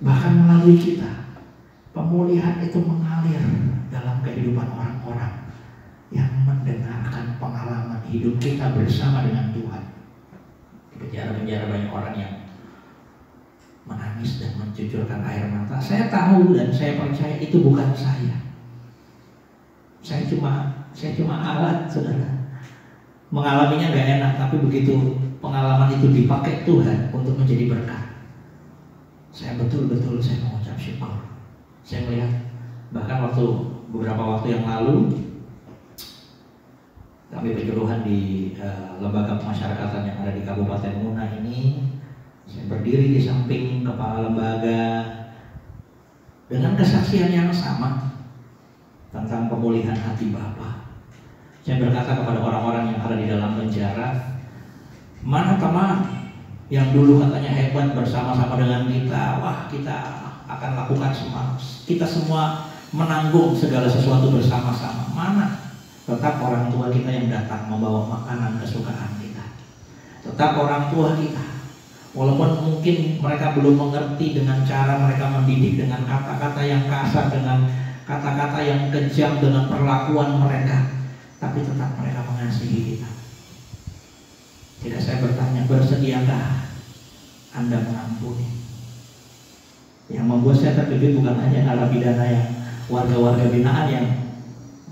bahkan melalui kita pemulihan itu mengalir dalam kehidupan orang-orang yang mendengarkan pengalaman hidup kita bersama dengan Tuhan. Di penjara-penjara banyak orang yang menangis dan mencucurkan air mata. Saya tahu dan saya percaya itu bukan saya. Saya cuma alat, saudara. Mengalaminya gak enak, tapi begitu pengalaman itu dipakai Tuhan untuk menjadi berkat, saya betul-betul saya mengucap syukur. Saya melihat bahkan beberapa waktu yang lalu kami berjuluhan di lembaga pemasyarakatan yang ada di Kabupaten Muna ini. Saya berdiri di samping kepala lembaga dengan kesaksian yang sama tentang pemulihan hati Bapa. Saya berkata kepada orang-orang yang ada di dalam penjara, mana teman yang dulu katanya hebat bersama-sama dengan kita, wah kita akan lakukan semua, kita semua menanggung segala sesuatu bersama-sama. Mana tetap orang tua kita yang datang membawa makanan kesukaan kita, tetap orang tua kita. Walaupun mungkin mereka belum mengerti dengan cara mereka mendidik dengan kata-kata yang kasar, dengan kata-kata yang kejam, dengan perlakuan mereka, tapi tetap mereka mengasihi kita. Tidak saya bertanya, bersediakah Anda mengampuni? Yang membuat saya terkejut bukan hanya narapidana yang warga-warga binaan yang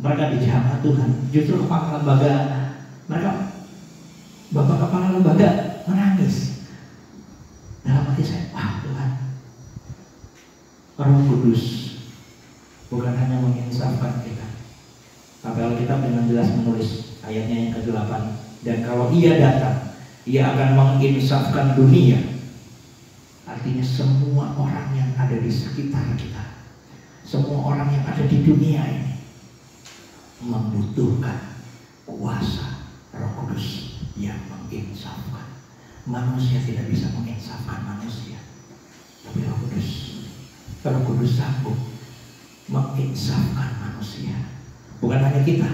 mereka dijamah Tuhan, justru kepala lembaga mereka, bapak kepala lembaga menangis. Dalam hati saya, wah Tuhan, Roh Kudus bukan hanya menginsafkan kita, tapi Alkitab dengan jelas menulis ayatnya yang ke-8, dan kalau Ia datang, Ia akan menginsafkan dunia. Artinya semua orang yang ada di sekitar kita, semua orang yang ada di dunia ini membutuhkan kuasa Roh Kudus yang menginsafkan. Manusia tidak bisa menginsafkan manusia, tapi Roh Kudus sanggup menginsafkan manusia. Bukan hanya kita,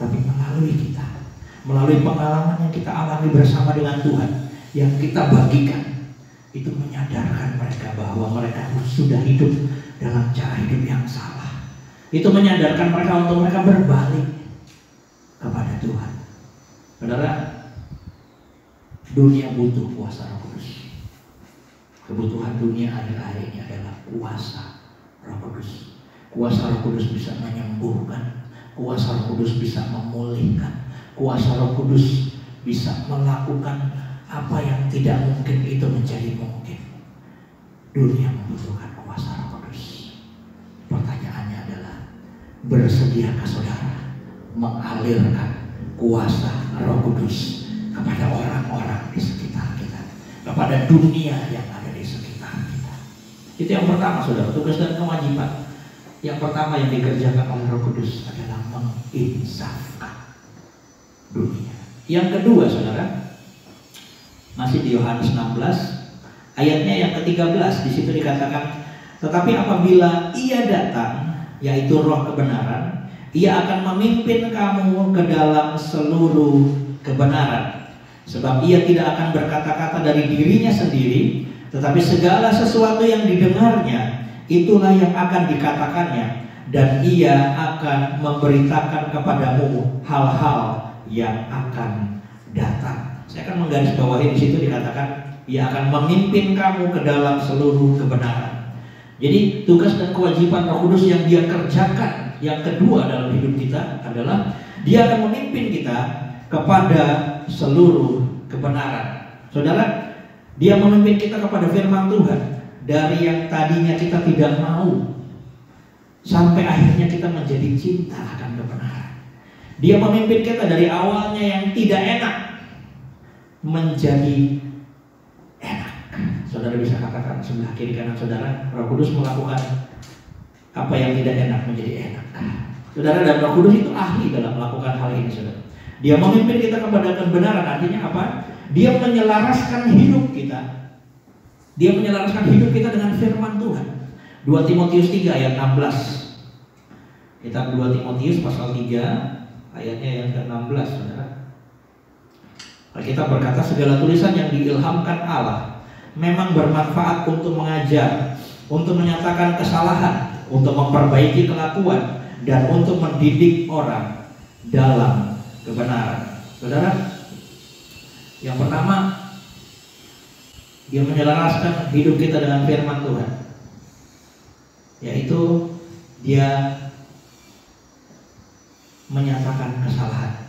tapi melalui kita, melalui pengalaman yang kita alami bersama dengan Tuhan, yang kita bagikan, itu menyadarkan mereka bahwa mereka sudah hidup dalam cara hidup yang salah. Itu menyadarkan mereka untuk mereka berbalik kepada Tuhan. Saudara, dunia butuh kuasa Roh Kudus. Kebutuhan dunia akhir-akhir ini adalah kuasa Roh Kudus. Kuasa Roh Kudus bisa menyembuhkan, kuasa Roh Kudus bisa memulihkan, kuasa Roh Kudus bisa melakukan apa yang tidak mungkin itu menjadi mungkin. Dunia membutuhkan kuasa Roh Kudus. Pertanyaannya adalah, bersediakah saudara mengalirkan kuasa Roh Kudus kepada orang-orang di sekitar kita, kepada dunia yang ada di sekitar kita? Itu yang pertama, saudara, tugas dan kewajiban. Yang pertama yang dikerjakan oleh Roh Kudus adalah menginsafkan dunia. Yang kedua, saudara, masih di Yohanes 16 ayatnya yang ke-13, di situ dikatakan, tetapi apabila Ia datang, yaitu Roh kebenaran, Ia akan memimpin kamu ke dalam seluruh kebenaran. Sebab Ia tidak akan berkata-kata dari dirinya sendiri, tetapi segala sesuatu yang didengarnya, itulah yang akan dikatakannya, dan Ia akan memberitakan kepadamu hal-hal yang akan datang. Saya akan menggarisbawahi di situ dikatakan, Ia akan memimpin kamu ke dalam seluruh kebenaran. Jadi tugas dan kewajiban Roh Kudus yang Dia kerjakan yang kedua dalam hidup kita adalah Dia akan memimpin kita kepada seluruh kebenaran. Saudara, Dia memimpin kita kepada firman Tuhan. Dari yang tadinya kita tidak mau, sampai akhirnya kita menjadi cinta akan kebenaran. Dia memimpin kita dari awalnya yang tidak enak menjadi enak. Saudara bisa katakan sebelah kiri kanan saudara, Roh Kudus melakukan apa yang tidak enak menjadi enak. Saudara, dan Roh Kudus itu ahli dalam melakukan hal ini, saudara. Dia memimpin kita kepada kebenaran. Artinya apa? Dia menyelaraskan hidup kita. Dia menyelaraskan hidup kita dengan firman Tuhan. 2 Timotius 3 ayat 16. Kitab 2 Timotius pasal 3 ayatnya yang ke-16, saudara. Kita berkata, segala tulisan yang diilhamkan Allah memang bermanfaat untuk mengajar, untuk menyatakan kesalahan, untuk memperbaiki kelakuan, dan untuk mendidik orang dalam kebenaran. Saudara, yang pertama, Dia menyelaraskan hidup kita dengan firman Tuhan, yaitu Dia menyatakan kesalahan.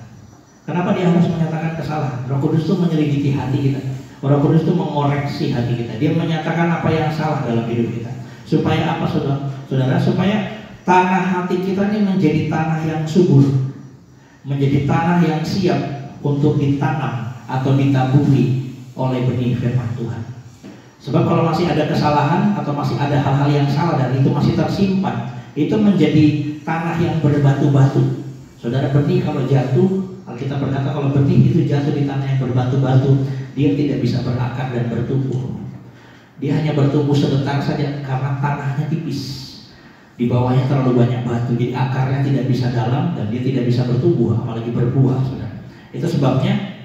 Kenapa Dia harus menyatakan kesalahan? Roh Kudus itu menyelidiki hati kita. Roh Kudus itu mengoreksi hati kita. Dia menyatakan apa yang salah dalam hidup kita. Supaya apa, saudara? Supaya tanah hati kita ini menjadi tanah yang subur, menjadi tanah yang siap untuk ditanam atau ditaburi oleh benih firman Tuhan. Sebab kalau masih ada kesalahan atau masih ada hal-hal yang salah dan itu masih tersimpan, itu menjadi tanah yang berbatu-batu. Saudara, benih kalau jatuh, Alkitab berkata kalau benih itu jatuh di tanah yang berbatu-batu, dia tidak bisa berakar dan bertumbuh. Dia hanya bertumbuh sebentar saja karena tanahnya tipis. Di bawahnya terlalu banyak batu, jadi akarnya tidak bisa dalam dan dia tidak bisa bertumbuh, apalagi berbuah, saudara. Itu sebabnya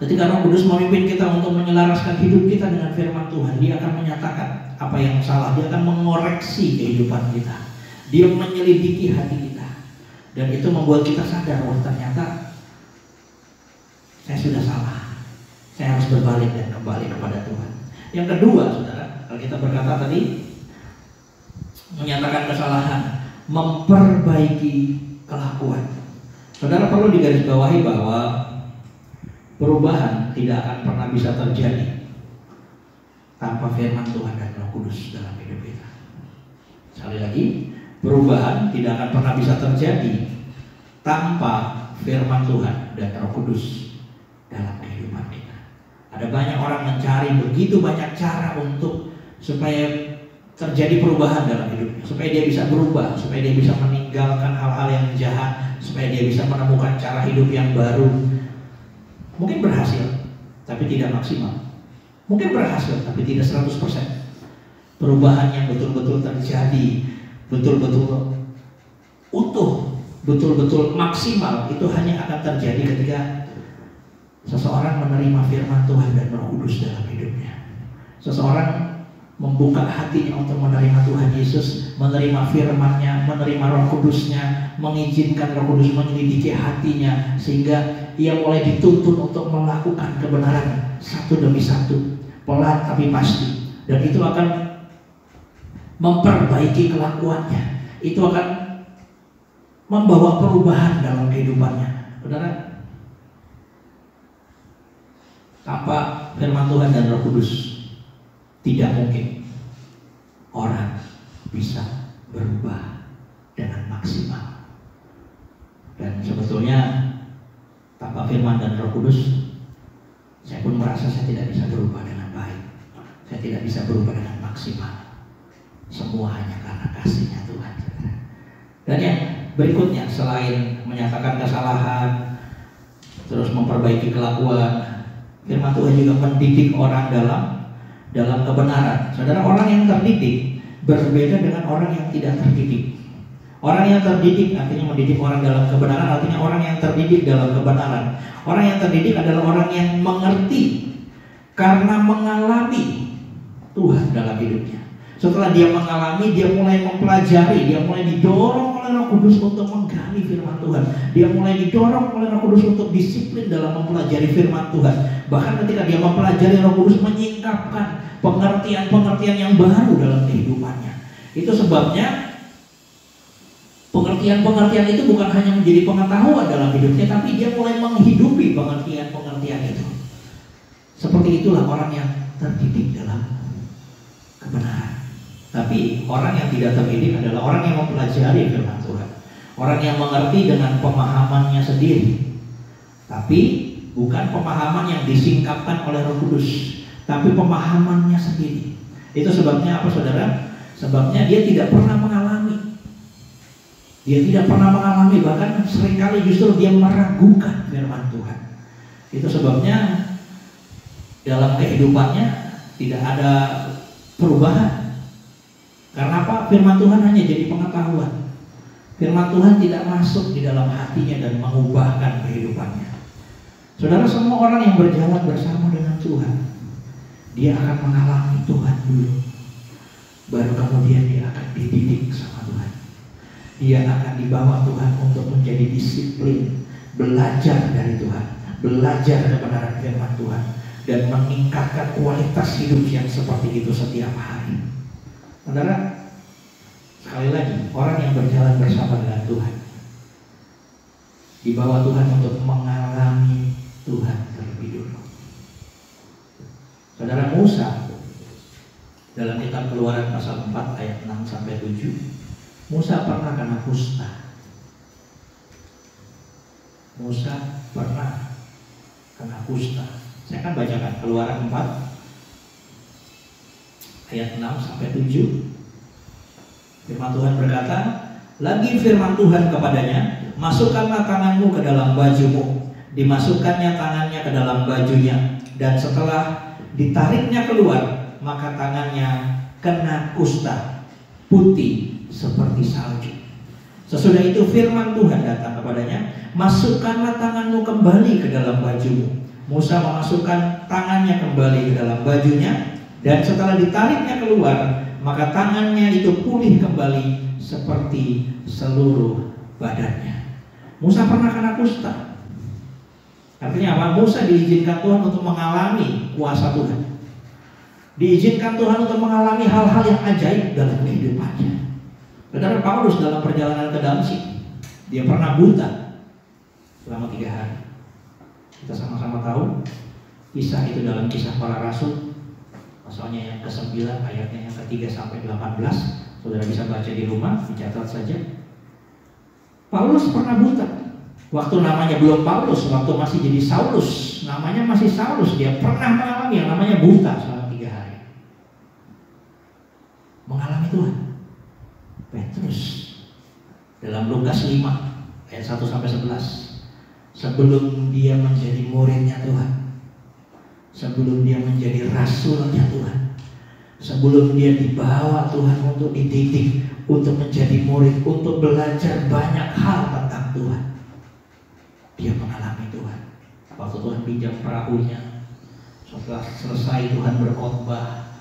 ketika Roh Kudus memimpin kita untuk menyelaraskan hidup kita dengan firman Tuhan, Dia akan menyatakan apa yang salah. Dia akan mengoreksi kehidupan kita. Dia menyelidiki hati kita. Dan itu membuat kita sadar, oh ternyata saya sudah salah. Saya harus berbalik dan kembali kepada Tuhan. Yang kedua, saudara, kalau kita berkata tadi menyatakan kesalahan, memperbaiki kelakuan. Saudara, perlu digarisbawahi bahwa perubahan tidak akan pernah bisa terjadi tanpa firman Tuhan dan Roh Kudus dalam hidup kita. Sekali lagi, perubahan tidak akan pernah bisa terjadi tanpa firman Tuhan dan Roh Kudus dalam kehidupan kita. Ada banyak orang mencari begitu banyak cara untuk supaya terjadi perubahan dalam hidupnya, supaya dia bisa berubah, supaya dia bisa meninggalkan hal-hal yang jahat, supaya dia bisa menemukan cara hidup yang baru. Mungkin berhasil, tapi tidak maksimal. Mungkin berhasil, tapi tidak 100%. Perubahan yang betul-betul terjadi, betul-betul utuh, betul-betul maksimal, itu hanya akan terjadi ketika seseorang menerima firman Tuhan dan Roh Kudus dalam hidupnya. Seseorang membuka hatinya untuk menerima Tuhan Yesus, menerima firman-Nya, menerima Roh Kudus-Nya, mengizinkan Roh Kudus menyelidiki hatinya, sehingga ia mulai dituntun untuk melakukan kebenaran satu demi satu, pelan tapi pasti. Dan itu akan memperbaiki kelakuannya. Itu akan membawa perubahan dalam kehidupannya. Saudara, tanpa firman Tuhan dan Roh Kudus tidak mungkin orang bisa berubah dengan maksimal. Dan sebetulnya tanpa firman dan Roh Kudus, saya pun merasa saya tidak bisa berubah dengan baik. Saya tidak bisa berubah dengan maksimal. Semua hanya karena kasih-Nya Tuhan. Dan yang berikutnya, selain menyatakan kesalahan, terus memperbaiki kelakuan, firman Tuhan juga mendidik orang dalam kebenaran. Saudara, orang yang terdidik berbeda dengan orang yang tidak terdidik. Orang yang terdidik artinya mendidik orang dalam kebenaran, artinya orang yang terdidik dalam kebenaran. Orang yang terdidik adalah orang yang mengerti karena mengalami Tuhan dalam hidupnya. Setelah dia mengalami, dia mulai mempelajari, dia mulai didorong oleh Roh Kudus untuk menggali firman Tuhan. Dia mulai didorong oleh Roh Kudus untuk disiplin dalam mempelajari firman Tuhan. Bahkan ketika dia mempelajari, Roh Kudus menyingkapkan pengertian-pengertian yang baru dalam kehidupannya. Itu sebabnya pengertian-pengertian itu bukan hanya menjadi pengetahuan dalam hidupnya, tapi dia mulai menghidupi pengertian-pengertian itu. Seperti itulah orang yang terdidik dalam kebenaran. Tapi orang yang tidak terdidik adalah orang yang mempelajari firman Tuhan. Orang yang mengerti dengan pemahamannya sendiri. Tapi bukan pemahaman yang disingkapkan oleh Roh Kudus, tapi pemahamannya sendiri. Itu sebabnya apa, saudara? Sebabnya dia tidak pernah mengalami. Dia tidak pernah mengalami, bahkan seringkali justru dia meragukan firman Tuhan. Itu sebabnya dalam kehidupannya tidak ada perubahan. Karena apa? Firman Tuhan hanya jadi pengetahuan. Firman Tuhan tidak masuk di dalam hatinya dan mengubahkan kehidupannya. Saudara, semua orang yang berjalan bersama dengan Tuhan, dia akan mengalami Tuhan dulu, baru kemudian dia akan dididik sama Tuhan. Dia akan dibawa Tuhan untuk menjadi disiplin, belajar dari Tuhan, belajar kebenaran firman Tuhan, dan meningkatkan kualitas hidup yang seperti itu setiap hari. Saudara, sekali lagi, orang yang berjalan bersama dengan Tuhan dibawa Tuhan untuk mengalami Tuhan terlebih dulu. Saudara, Musa dalam kitab Keluaran pasal 4 ayat 6-7, Musa pernah kena kusta. Musa pernah kena kusta. Saya akan bacakan Keluaran 4 ayat 6-7. Firman Tuhan berkata, lagi firman Tuhan kepadanya, masukkanlah tanganmu ke dalam bajumu. Dimasukkannya tangannya ke dalam bajunya, dan setelah ditariknya keluar, maka tangannya kena kusta, putih seperti salju. Sesudah itu firman Tuhan datang kepadanya, masukkanlah tanganmu kembali ke dalam bajumu. Musa memasukkan tangannya kembali ke dalam bajunya, dan setelah ditariknya keluar, maka tangannya itu pulih kembali seperti seluruh badannya. Musa pernah kena kusta. Artinya apa? Musa diizinkan Tuhan untuk mengalami kuasa Tuhan. Diizinkan Tuhan untuk mengalami hal-hal yang ajaib dalam kehidupannya. Saudara, Paulus dalam perjalanan ke Damsyik, dia pernah buta selama 3 hari. Kita sama-sama tahu kisah itu dalam Kisah Para Rasul, pasalnya yang ke-9 ayatnya yang ke-3-18. Saudara bisa baca di rumah, dicatat saja. Paulus pernah buta. Waktu namanya belum Paulus, waktu masih jadi Saulus, namanya masih Saulus, dia pernah mengalami yang namanya buta selama 3 hari. Mengalami Tuhan. Petrus dalam Lukas 5 ayat 1-11, sebelum dia menjadi muridnya Tuhan, sebelum dia menjadi rasulnya Tuhan, sebelum dia dibawa Tuhan untuk dididik, untuk menjadi murid, untuk belajar banyak hal tentang Tuhan, dia mengalami Tuhan. Waktu Tuhan pinjam perahunya, setelah selesai Tuhan berkhotbah,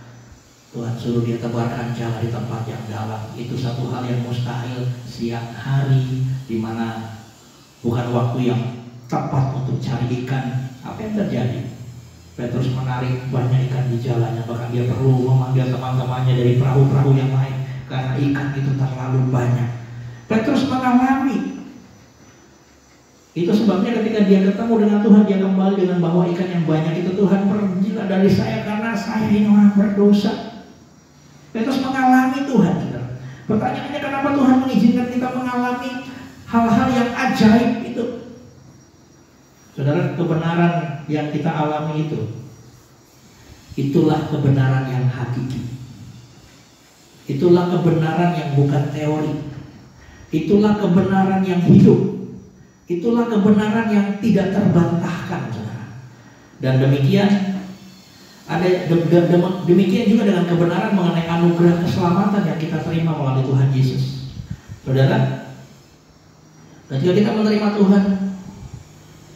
Tuhan suruh dia tebarkan jala di tempat yang dalam. Itu satu hal yang mustahil, siang hari, di mana bukan waktu yang tepat untuk cari ikan. Apa yang terjadi? Petrus menarik banyak ikan di jalannya, bahkan dia perlu memanggil teman-temannya dari perahu-perahu yang lain karena ikan itu terlalu banyak. Petrus mengalami. Itu sebabnya ketika dia ketemu dengan Tuhan, dia kembali dengan bawa ikan yang banyak itu. Tuhan, pergilah dari saya karena saya ini orang berdosa. Petrus mengalami Tuhan. Pertanyaannya, kenapa Tuhan mengizinkan kita mengalami hal-hal yang ajaib itu? Saudara, kebenaran yang kita alami itu, itulah kebenaran yang hakiki. Itulah kebenaran yang bukan teori. Itulah kebenaran yang hidup. Itulah kebenaran yang tidak terbantahkan, saudara. Dan demikian demikian juga dengan kebenaran mengenai anugerah keselamatan yang kita terima melalui Tuhan Yesus. Saudara, ketika kita menerima Tuhan,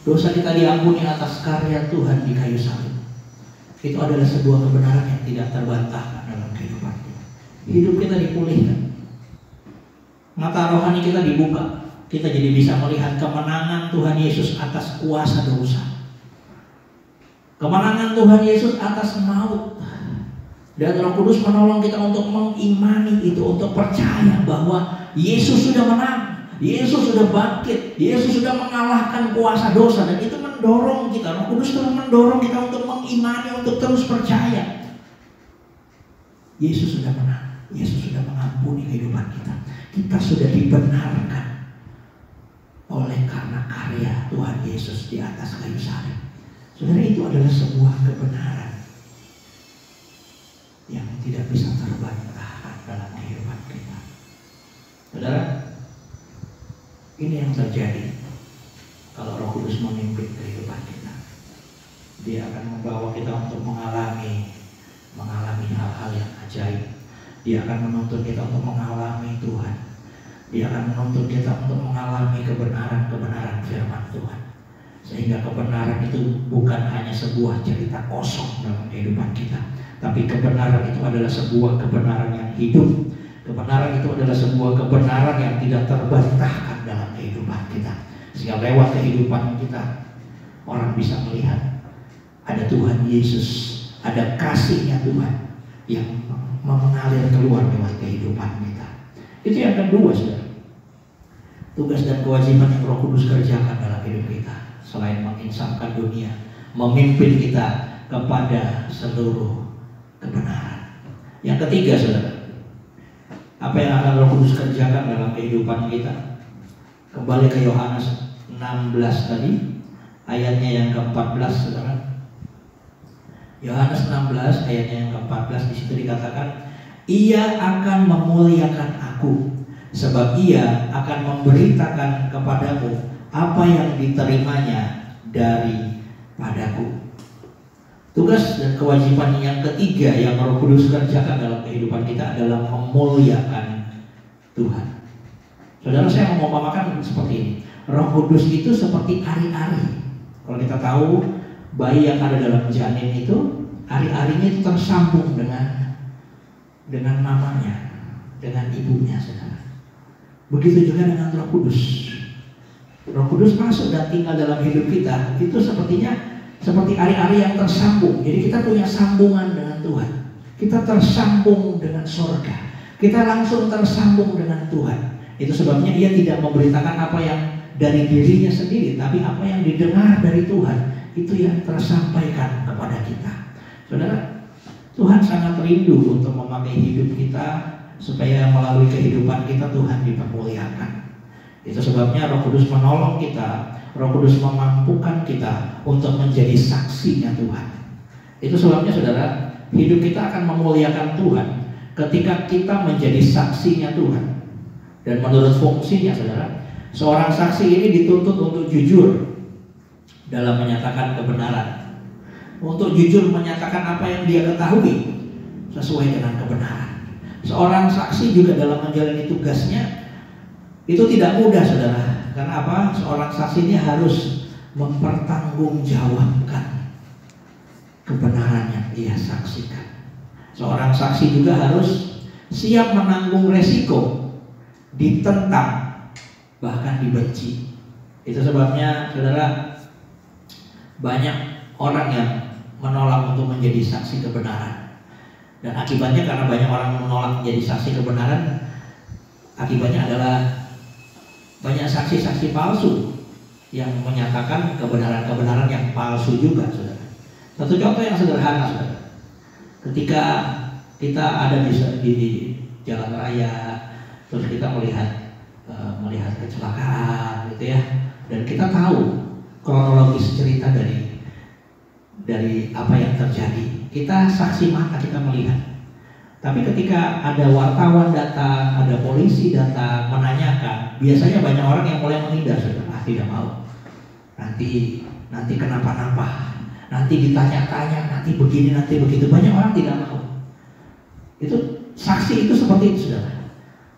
dosa kita diampuni atas karya Tuhan di kayu salib. Itu adalah sebuah kebenaran yang tidak terbantahkan dalam kehidupan kita. Hidup kita dipulihkan, mata rohani kita dibuka. Kita jadi bisa melihat kemenangan Tuhan Yesus atas kuasa dosa, kemenangan Tuhan Yesus atas maut. Dan Roh Kudus menolong kita untuk mengimani itu, untuk percaya bahwa Yesus sudah menang, Yesus sudah bangkit, Yesus sudah mengalahkan kuasa dosa. Dan itu mendorong kita, Roh Kudus terus mendorong kita untuk mengimani, untuk terus percaya. Yesus sudah menang, Yesus sudah mengampuni kehidupan kita. Kita sudah dibenarkan oleh karena karya Tuhan Yesus di atas kayu salib. Saudara, itu adalah sebuah kebenaran yang tidak bisa terbantahkan dalam kehidupan kita. Saudara, ini yang terjadi kalau Roh Kudus memimpin kehidupan kita. Dia akan membawa kita untuk mengalami hal-hal yang ajaib. Dia akan menuntun kita untuk mengalami Tuhan. Dia akan menuntun kita untuk mengalami kebenaran-kebenaran firman Tuhan. Sehingga kebenaran itu bukan hanya sebuah cerita kosong dalam kehidupan kita, tapi kebenaran itu adalah sebuah kebenaran yang hidup. Kebenaran itu adalah sebuah kebenaran yang tidak terbantahkan dalam kehidupan kita. Sehingga lewat kehidupan kita, orang bisa melihat ada Tuhan Yesus, ada kasih-Nya Tuhan yang mengalir keluar lewat kehidupan kita. Itu yang kedua, saudara. Tugas dan kewajiban yang Roh Kudus kerjakan dalam hidup kita, selain menginsafkan dunia, memimpin kita kepada seluruh kebenaran. Yang ketiga, saudara, apa yang akan Roh Kudus kerjakan dalam kehidupan kita? Kembali ke Yohanes 16 tadi, ayatnya yang ke-14, saudara. Yohanes 16 ayatnya yang ke-14, di situ dikatakan, Ia akan memuliakan aku, sebab Ia akan memberitakan kepadamu apa yang diterimanya daripadaku. Tugas dan kewajiban yang ketiga yang Roh Kudus kerjakan dalam kehidupan kita adalah memuliakan Tuhan. Saudara, saya mau mengumpamakan seperti ini. Roh Kudus itu seperti ari-ari. Kalau kita tahu bayi yang ada dalam janin itu, ari-arinya itu tersambung dengan mamanya, dengan ibunya, saudara. Begitu juga dengan Roh Kudus. Roh Kudus masuk dan tinggal dalam hidup kita, itu sepertinya seperti ari-ari yang tersambung. Jadi kita punya sambungan dengan Tuhan. Kita tersambung dengan sorga. Kita langsung tersambung dengan Tuhan. Itu sebabnya Ia tidak memberitakan apa yang dari dirinya sendiri, tapi apa yang didengar dari Tuhan, itu yang tersampaikan kepada kita. Saudara, Tuhan sangat rindu untuk memakai hidup kita supaya melalui kehidupan kita Tuhan dipermuliakan. Itu sebabnya Roh Kudus menolong kita, Roh Kudus memampukan kita untuk menjadi saksinya Tuhan. Itu sebabnya, saudara, hidup kita akan memuliakan Tuhan ketika kita menjadi saksinya Tuhan. Dan menurut fungsinya, saudara, seorang saksi ini dituntut untuk jujur dalam menyatakan kebenaran, untuk jujur menyatakan apa yang dia ketahui sesuai dengan kebenaran. Seorang saksi juga dalam menjalani tugasnya itu tidak mudah, saudara. Karena apa? Seorang saksi ini harus mempertanggungjawabkan kebenaran yang dia saksikan. Seorang saksi juga harus siap menanggung resiko, ditentang, bahkan dibenci. Itu sebabnya, saudara, banyak orang yang menolak untuk menjadi saksi kebenaran. Dan akibatnya, karena banyak orang menolak menjadi saksi kebenaran, akibatnya adalah banyak saksi-saksi palsu yang menyatakan kebenaran-kebenaran yang palsu juga, saudara. Satu contoh yang sederhana, saudara. Ketika kita ada di jalan raya, terus kita melihat kecelakaan, gitu ya, dan kita tahu kronologis cerita dari apa yang terjadi. Kita saksi mata, kita melihat. Tapi ketika ada wartawan datang, ada polisi datang menanyakan, biasanya banyak orang yang mulai menghindar, saudara. Tidak mau. Nanti kenapa-napa, nanti ditanya-tanya, nanti begini, nanti begitu. Banyak orang tidak mau. Itu saksi itu seperti itu, saudara.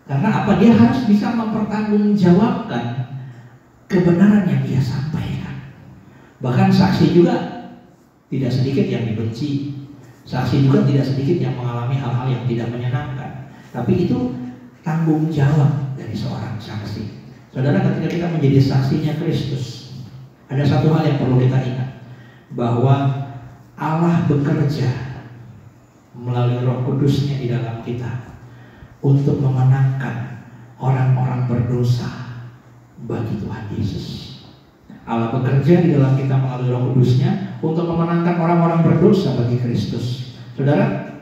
Karena apa? Dia harus bisa mempertanggungjawabkan kebenaran yang dia sampaikan. Bahkan saksi juga tidak sedikit yang dibenci. Saksi juga tidak sedikit yang mengalami hal-hal yang tidak menyenangkan. Tapi itu tanggung jawab dari seorang saksi. Saudara, ketika kita menjadi saksinya Kristus, ada satu hal yang perlu kita ingat, bahwa Allah bekerja melalui Roh Kudus-Nya di dalam kita untuk memenangkan orang-orang berdosa bagi Tuhan Yesus. Allah bekerja di dalam kita melalui Roh Kudus-Nya untuk memenangkan orang-orang berdosa bagi Kristus. Saudara,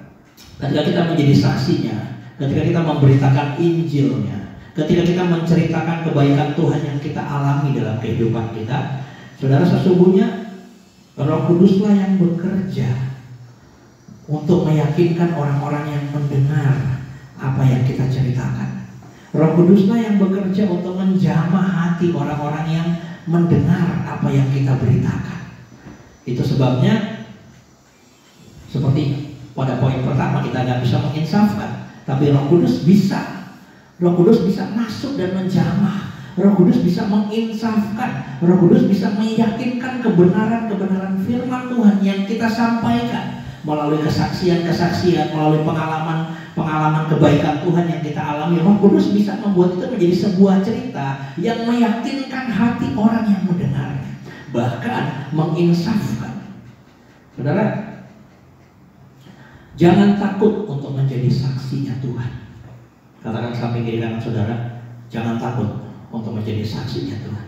ketika kita menjadi saksinya, ketika kita memberitakan Injil-Nya, ketika kita menceritakan kebaikan Tuhan yang kita alami dalam kehidupan kita, saudara, sesungguhnya Roh Kuduslah yang bekerja untuk meyakinkan orang-orang yang mendengar apa yang kita ceritakan. Roh Kuduslah yang bekerja untuk menjamah hati orang-orang yang mendengar apa yang kita beritakan. Itu sebabnya seperti pada poin pertama, kita nggak bisa menginsafkan, tapi Roh Kudus bisa. Roh Kudus bisa masuk dan menjamah. Roh Kudus bisa menginsafkan. Roh Kudus bisa meyakinkan kebenaran-kebenaran firman Tuhan yang kita sampaikan melalui kesaksian-kesaksian, melalui pengalaman kebaikan Tuhan yang kita alami. Roh Kudus bisa membuat itu menjadi sebuah cerita yang meyakinkan hati orang yang mendengarnya, bahkan menginsafkan. Saudara, jangan takut untuk menjadi saksinya Tuhan. Katakan samping kiri kanan saudara, jangan takut untuk menjadi saksinya Tuhan.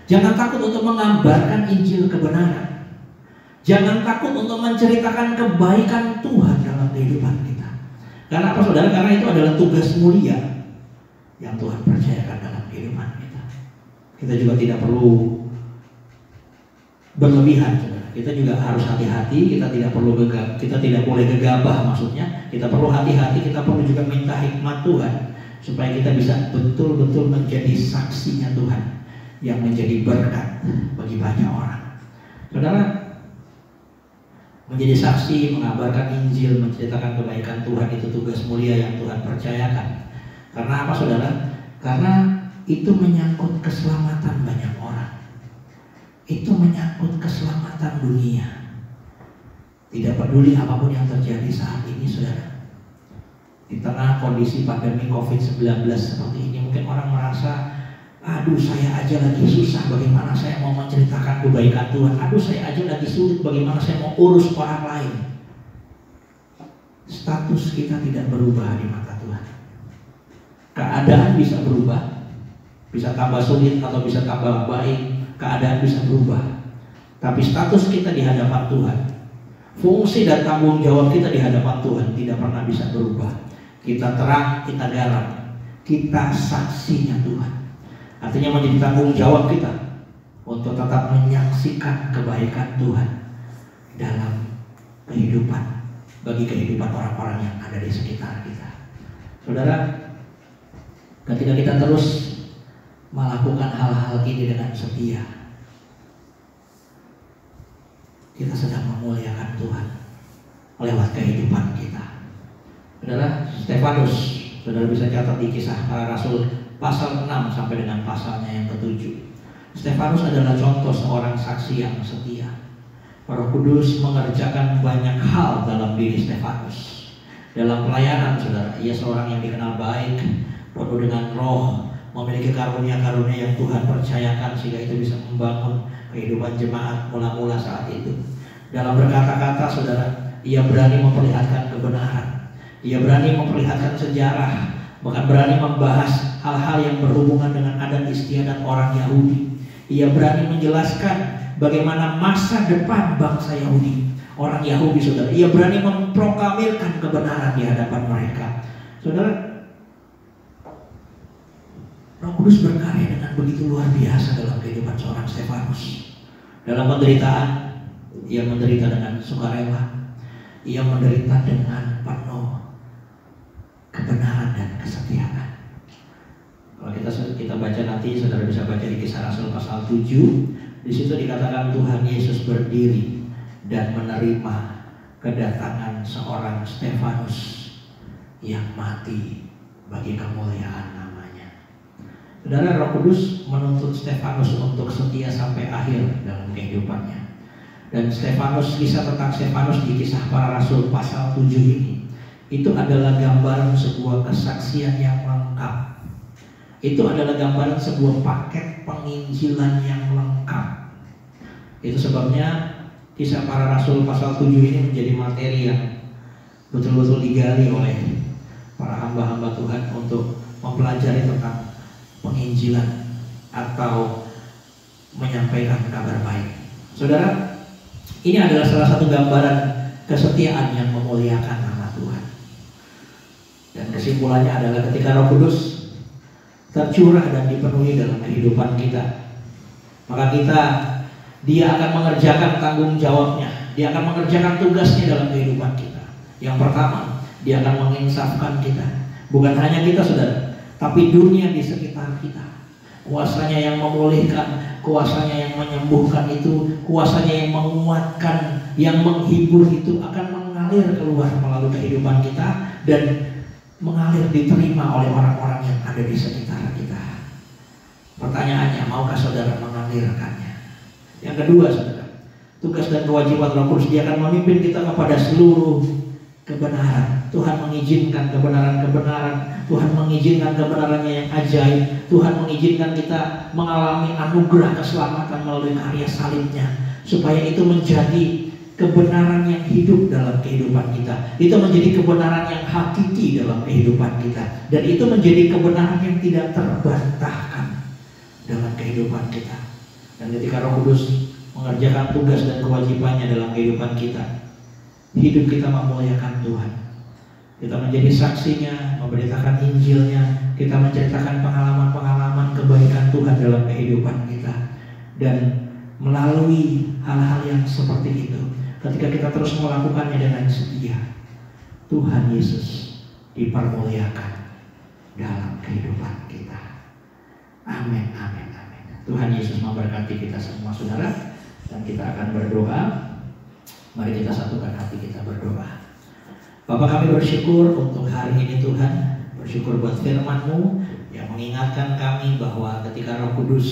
Jangan takut untuk mengabarkan Injil kebenaran. Jangan takut untuk menceritakan kebaikan Tuhan dalam kehidupan kita. Karena apa, saudara? Karena itu adalah tugas mulia yang Tuhan percayakan dalam kehidupan kita. Kita juga tidak perlu berlebihan, saudara. Kita juga harus hati-hati. Kita tidak boleh gegabah, maksudnya. Kita perlu hati-hati. Kita perlu juga minta hikmat Tuhan supaya kita bisa betul-betul menjadi saksinya Tuhan yang menjadi berkat bagi banyak orang. Saudara, menjadi saksi, mengabarkan Injil, menceritakan kebaikan Tuhan, itu tugas mulia yang Tuhan percayakan. Karena apa, saudara? Karena itu menyangkut keselamatan banyak orang. Itu menyangkut keselamatan dunia. Tidak peduli apapun yang terjadi saat ini, saudara. Di tengah kondisi pandemi COVID-19 seperti ini, mungkin orang merasa, aduh, saya aja lagi susah, bagaimana saya mau menceritakan kebaikan Tuhan. Aduh, saya aja lagi sulit, bagaimana saya mau urus orang lain. Status kita tidak berubah di mata Tuhan. Keadaan bisa berubah, bisa tambah sulit atau bisa tambah baik. Keadaan bisa berubah, tapi status kita di hadapan Tuhan, fungsi dan tanggung jawab kita di hadapan Tuhan tidak pernah bisa berubah. Kita terang, kita garam, kita saksinya Tuhan. Artinya menjadi tanggung jawab kita untuk tetap menyaksikan kebaikan Tuhan dalam kehidupan, bagi kehidupan orang-orang yang ada di sekitar kita. Saudara, ketika kita terus melakukan hal-hal ini dengan setia, kita sedang memuliakan Tuhan lewat kehidupan kita. Saudara, Stefanus, saudara bisa catat di Kisah Para Rasul pasal 6 sampai dengan pasalnya yang ke-7. Stefanus adalah contoh seorang saksi yang setia. Roh Kudus mengerjakan banyak hal dalam diri Stefanus. Dalam pelayanan, saudara, ia seorang yang dikenal baik, penuh dengan roh, memiliki karunia-karunia yang Tuhan percayakan sehingga itu bisa membangun kehidupan jemaat mula-mula saat itu. Dalam berkata-kata, saudara, ia berani memperlihatkan kebenaran. Ia berani memperlihatkan sejarah, bahkan berani membahas hal-hal yang berhubungan dengan adat istiadat orang Yahudi. Ia berani menjelaskan bagaimana masa depan bangsa Yahudi, orang Yahudi, saudara. Ia berani memproklamirkan kebenaran di hadapan mereka. Saudara, Roh Kudus berkarya dengan begitu luar biasa dalam kehidupan seorang Stefanus. Dalam penderitaan, ia menderita dengan sukarela. Ia menderita dengan penuh baca nanti, saudara bisa baca di Kisah Rasul pasal 7. Di situ dikatakan Tuhan Yesus berdiri dan menerima kedatangan seorang Stefanus yang mati bagi kemuliaan namanya. Saudara, Roh Kudus menuntut Stefanus untuk setia sampai akhir dalam kehidupannya. Dan Stefanus, kisah tentang Stefanus di Kisah Para Rasul pasal 7 ini, itu adalah gambaran sebuah kesaksian yang lengkap. Itu adalah gambaran sebuah paket penginjilan yang lengkap. Itu sebabnya Kisah Para Rasul pasal 7 ini menjadi materi yang betul-betul digali oleh para hamba-hamba Tuhan untuk mempelajari tentang penginjilan atau menyampaikan kabar baik. Saudara, ini adalah salah satu gambaran kesetiaan yang memuliakan nama Tuhan. Dan kesimpulannya adalah ketika Roh Kudus tercurah dan dipenuhi dalam kehidupan kita, maka dia akan mengerjakan tanggung jawabnya. Dia akan mengerjakan tugasnya dalam kehidupan kita. Yang pertama, dia akan menginsafkan kita. Bukan hanya kita, saudara, tapi dunia di sekitar kita. Kuasanya yang memulihkan, kuasanya yang menyembuhkan itu, kuasanya yang menguatkan, yang menghibur itu akan mengalir keluar melalui kehidupan kita dan mengalir diterima oleh orang-orang yang ada di sekitar kita. Pertanyaannya, maukah saudara mengalirkannya? Yang kedua, saudara, tugas dan kewajiban Roh Kudus, dia akan memimpin kita kepada seluruh kebenaran. Tuhan mengizinkan kebenaran-kebenaran, Tuhan mengizinkan kebenarannya yang ajaib. Tuhan mengizinkan kita mengalami anugerah keselamatan melalui karya salibnya, supaya itu menjadi kebenaran yang hidup dalam kehidupan kita. Itu menjadi kebenaran yang hakiki dalam kehidupan kita. Dan itu menjadi kebenaran yang tidak terbantahkan dalam kehidupan kita. Dan ketika Roh Kudus mengerjakan tugas dan kewajibannya dalam kehidupan kita, hidup kita memuliakan Tuhan. Kita menjadi saksinya, memberitakan Injilnya, kita menceritakan pengalaman-pengalaman kebaikan Tuhan dalam kehidupan kita. Dan melalui hal-hal yang seperti itu, ketika kita terus melakukannya dengan setia, Tuhan Yesus dipermuliakan dalam kehidupan kita. Amin, amin, amin. Tuhan Yesus memberkati kita semua, saudara. Dan kita akan berdoa. Mari kita satukan hati kita berdoa. Bapa, kami bersyukur untuk hari ini Tuhan. Bersyukur buat firman-Mu yang mengingatkan kami bahwa ketika Roh Kudus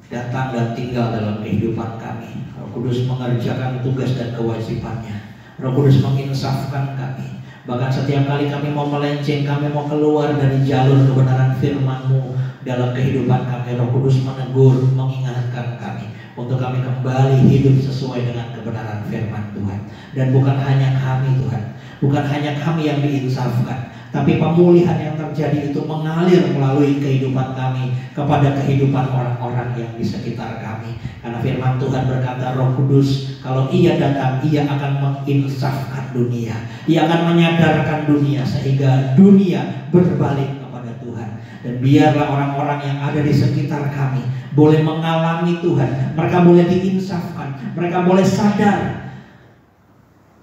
datang dan tinggal dalam kehidupan kami, Roh Kudus mengerjakan tugas dan kewajibannya. Roh Kudus menginsafkan kami. Bahkan setiap kali kami mau melenceng, kami mau keluar dari jalur kebenaran firman-Mu dalam kehidupan kami, Roh Kudus menegur, mengingatkan kami untuk kami kembali hidup sesuai dengan kebenaran firman Tuhan. Dan bukan hanya kami, Tuhan, bukan hanya kami yang diinsafkan, tapi pemulihan yang terjadi itu mengalir melalui kehidupan kami kepada kehidupan orang-orang yang di sekitar kami. Karena firman Tuhan berkata, Roh Kudus kalau Ia datang, Ia akan menginsafkan dunia, Ia akan menyadarkan dunia sehingga dunia berbalik kepada Tuhan. Dan biarlah orang-orang yang ada di sekitar kami boleh mengalami Tuhan, mereka boleh diinsafkan, mereka boleh sadar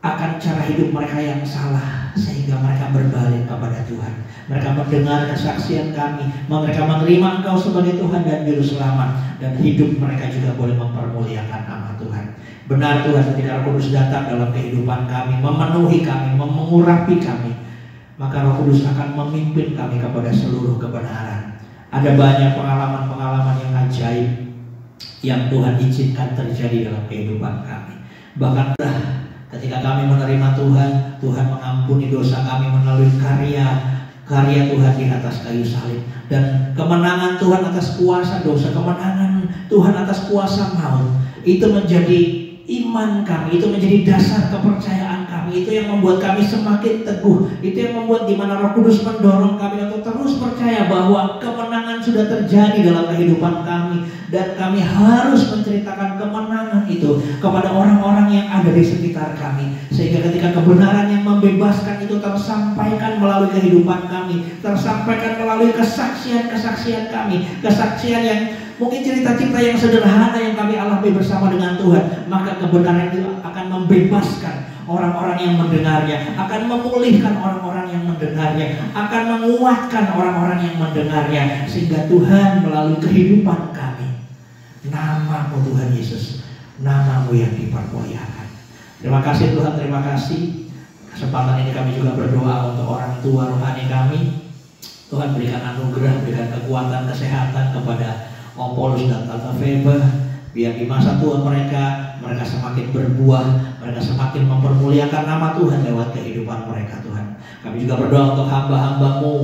akan cara hidup mereka yang salah, sehingga mereka berbalik kepada Tuhan. Mereka mendengar kesaksian kami, mereka menerima Engkau sebagai Tuhan dan Juru Selamat, dan hidup mereka juga boleh mempermuliakan nama Tuhan. Benar Tuhan, ketika Roh Kudus datang dalam kehidupan kami, memenuhi kami, mengurapi kami, maka Roh Kudus akan memimpin kami kepada seluruh kebenaran. Ada banyak pengalaman-pengalaman yang ajaib yang Tuhan izinkan terjadi dalam kehidupan kami. Bahkan ketika kami menerima Tuhan, Tuhan mengampuni dosa kami melalui karya Tuhan di atas kayu salib. Dan kemenangan Tuhan atas kuasa dosa, kemenangan Tuhan atas kuasa maut, itu menjadi iman kami, itu menjadi dasar kepercayaan kami. Itu yang membuat kami semakin teguh. Itu yang membuat di mana Roh Kudus mendorong kami untuk terus percaya bahwa kemenangan sudah terjadi dalam kehidupan kami, dan kami harus menceritakan kemenangan itu kepada orang-orang yang ada di sekitar kami, sehingga ketika kebenaran yang membebaskan itu tersampaikan melalui kehidupan kami, tersampaikan melalui kesaksian-kesaksian kami, kesaksian yang mungkin cerita-cerita yang sederhana yang kami alami bersama dengan Tuhan, maka kebenaran itu akan membebaskan orang-orang yang mendengarnya, akan memulihkan orang-orang yang mendengarnya, akan menguatkan orang-orang yang mendengarnya, sehingga Tuhan melalui kehidupan kami, nama-Mu Tuhan Yesus, nama-Mu yang dipermuliakan. Terima kasih Tuhan, terima kasih. Kesempatan ini kami juga berdoa untuk orang tua rohani kami. Tuhan berikan anugerah, berikan kekuatan, kesehatan kepada Om Paulus dan Tante Febe. Biar di masa tua mereka semakin berbuah, mereka semakin mempermuliakan nama Tuhan lewat kehidupan mereka Tuhan. Kami juga berdoa untuk hamba-hamba-Mu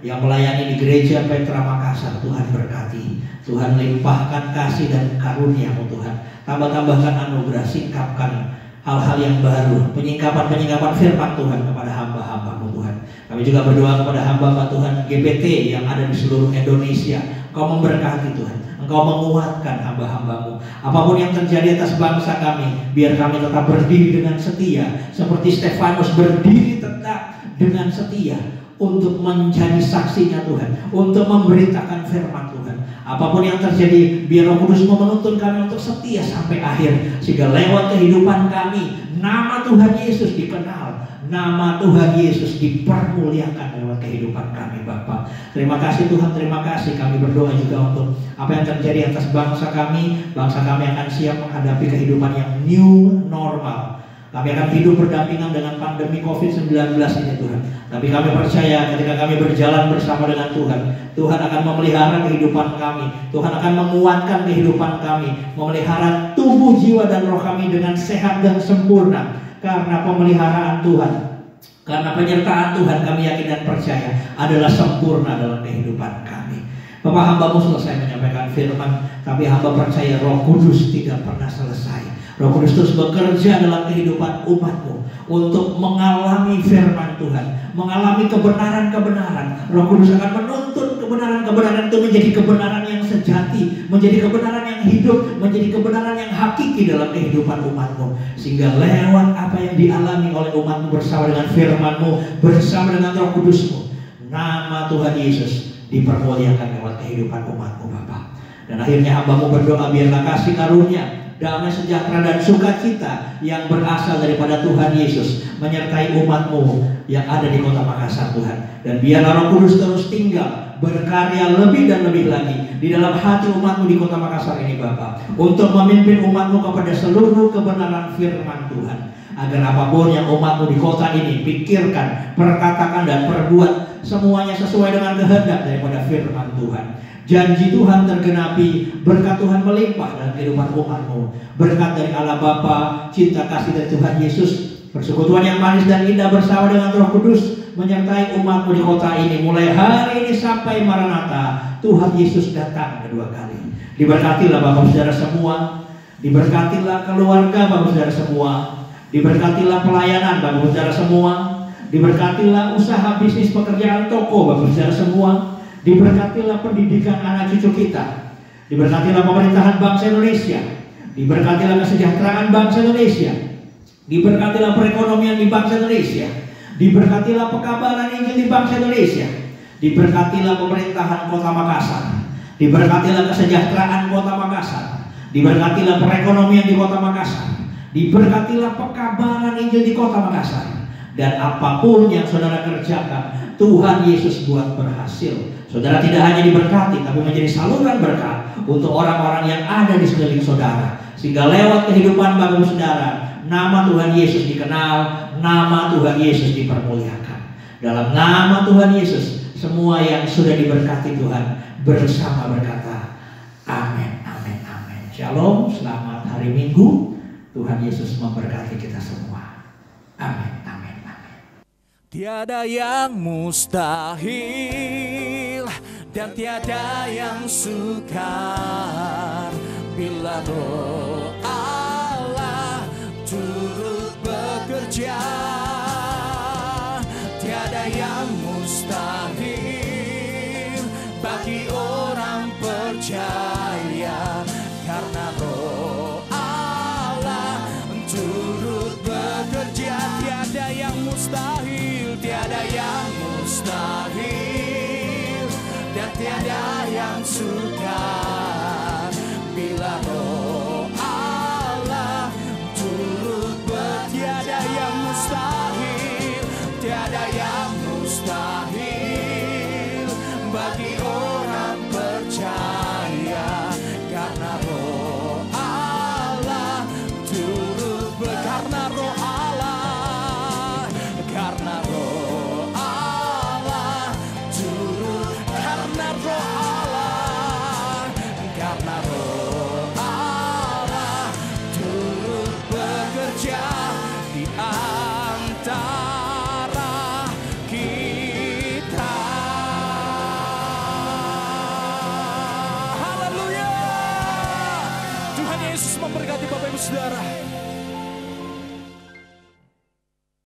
yang melayani di gereja Petra Makassar. Tuhan berkati, Tuhan limpahkan kasih dan karunia-Mu Tuhan. Tambah-tambahkan anugerah, singkapkan hal-hal yang baru, penyingkapan firman Tuhan kepada hamba-hamba-Mu Tuhan. Kami juga berdoa kepada hamba-hamba Tuhan GPT yang ada di seluruh Indonesia. Engkau memberkati Tuhan, Engkau menguatkan hamba-hamba-Mu. Apapun yang terjadi atas bangsa kami, biar kami tetap berdiri dengan setia, seperti Stefanus berdiri tetap dengan setia untuk menjadi saksinya Tuhan, untuk memberitakan firman Tuhan. Apapun yang terjadi, biar Roh Kudus menuntun kami untuk setia sampai akhir, sehingga lewat kehidupan kami, nama Tuhan Yesus dikenal, nama Tuhan Yesus dipermuliakan lewat kehidupan kami Bapa. Terima kasih Tuhan, terima kasih. Kami berdoa juga untuk apa yang terjadi atas bangsa kami. Bangsa kami akan siap menghadapi kehidupan yang new normal. Kami akan hidup berdampingan dengan pandemi COVID-19 ini Tuhan. Tapi kami percaya ketika kami berjalan bersama dengan Tuhan, Tuhan akan memelihara kehidupan kami, Tuhan akan menguatkan kehidupan kami, memelihara tubuh, jiwa, dan roh kami dengan sehat dan sempurna. Karena pemeliharaan Tuhan, karena penyertaan Tuhan, kami yakin dan percaya adalah sempurna dalam kehidupan kami. Bapak, hamba-Mu selesai menyampaikan firman, tapi hamba percaya Roh Kudus tidak pernah selesai. Roh Kudus terus bekerja dalam kehidupan umat-Mu untuk mengalami firman Tuhan, mengalami kebenaran-kebenaran. Roh Kudus akan menuntun kebenaran-kebenaran itu menjadi kebenaran yang sejati, menjadi kebenaran yang hidup, menjadi kebenaran yang hakiki dalam kehidupan umat-Mu. Sehingga lewat apa yang dialami oleh umat-Mu bersama dengan firman-Mu, bersama dengan Roh Kudus-Mu, nama Tuhan Yesus dipermuliakan lewat kehidupan umat-Mu Bapa. Dan akhirnya hamba-Mu berdoa, biarlah kasih karunia, damai sejahtera dan sukacita yang berasal daripada Tuhan Yesus menyertai umat-Mu yang ada di kota Makassar Tuhan. Dan biarlah Roh Kudus terus tinggal, berkarya lebih dan lebih lagi di dalam hati umat-Mu di kota Makassar ini Bapa, untuk memimpin umat-Mu kepada seluruh kebenaran firman Tuhan. Agar apapun yang umat-Mu di kota ini pikirkan, perkatakan, dan perbuat, semuanya sesuai dengan kehendak daripada firman Tuhan. Janji Tuhan tergenapi, berkat Tuhan melimpah dalam kehidupan umat-Mu. Berkat dari Allah Bapa, cinta kasih dari Tuhan Yesus, persekutuan yang manis dan indah bersama dengan Roh Kudus menyertai umat-Mu di kota ini mulai hari ini sampai Maranatha, Tuhan Yesus datang kedua kali. Diberkatilah Bapak Saudara semua, diberkatilah keluarga Bapak Saudara semua, diberkatilah pelayanan Bapak Saudara semua, diberkatilah usaha bisnis pekerjaan toko Bapak Saudara semua, diberkatilah pendidikan anak cucu kita, diberkatilah pemerintahan bangsa Indonesia, diberkatilah kesejahteraan bangsa Indonesia, diberkatilah perekonomian di bangsa Indonesia, diberkatilah pekabaran Injil di bangsa Indonesia, diberkatilah pemerintahan kota Makassar, diberkatilah kesejahteraan kota Makassar, diberkatilah perekonomian di kota Makassar, diberkatilah pekabaran Injil di kota Makassar. Dan apapun yang saudara kerjakan, Tuhan Yesus buat berhasil. Saudara tidak hanya diberkati, tapi menjadi saluran berkat untuk orang-orang yang ada di sekeliling saudara. Sehingga lewat kehidupan Bapak Saudara, nama Tuhan Yesus dikenal, nama Tuhan Yesus dipermuliakan. Dalam nama Tuhan Yesus, semua yang sudah diberkati Tuhan bersama berkata, amin, amin, amin. Shalom, selamat hari Minggu. Tuhan Yesus memberkati kita semua. Amin, amin, amin. Tiada yang mustahil dan tiada yang sukar bila Roh Allah turut bekerja. Tiada yang mustahil bagi orang percaya, karena Roh Allah turut bekerja. Tiada yang mustahil, tiada yang mustahil dan tiada yang sukar bila Roh Allah turut bekerja. Tiada yang bagi orang percaya, karena Roh Allah turut karena Roh Allah, karena Roh Allah turut, karena Roh Allah, karena Roh Allah turut bekerja di antara kita. Haleluya. Tuhan Yesus memberkati Bapak Ibu Saudara.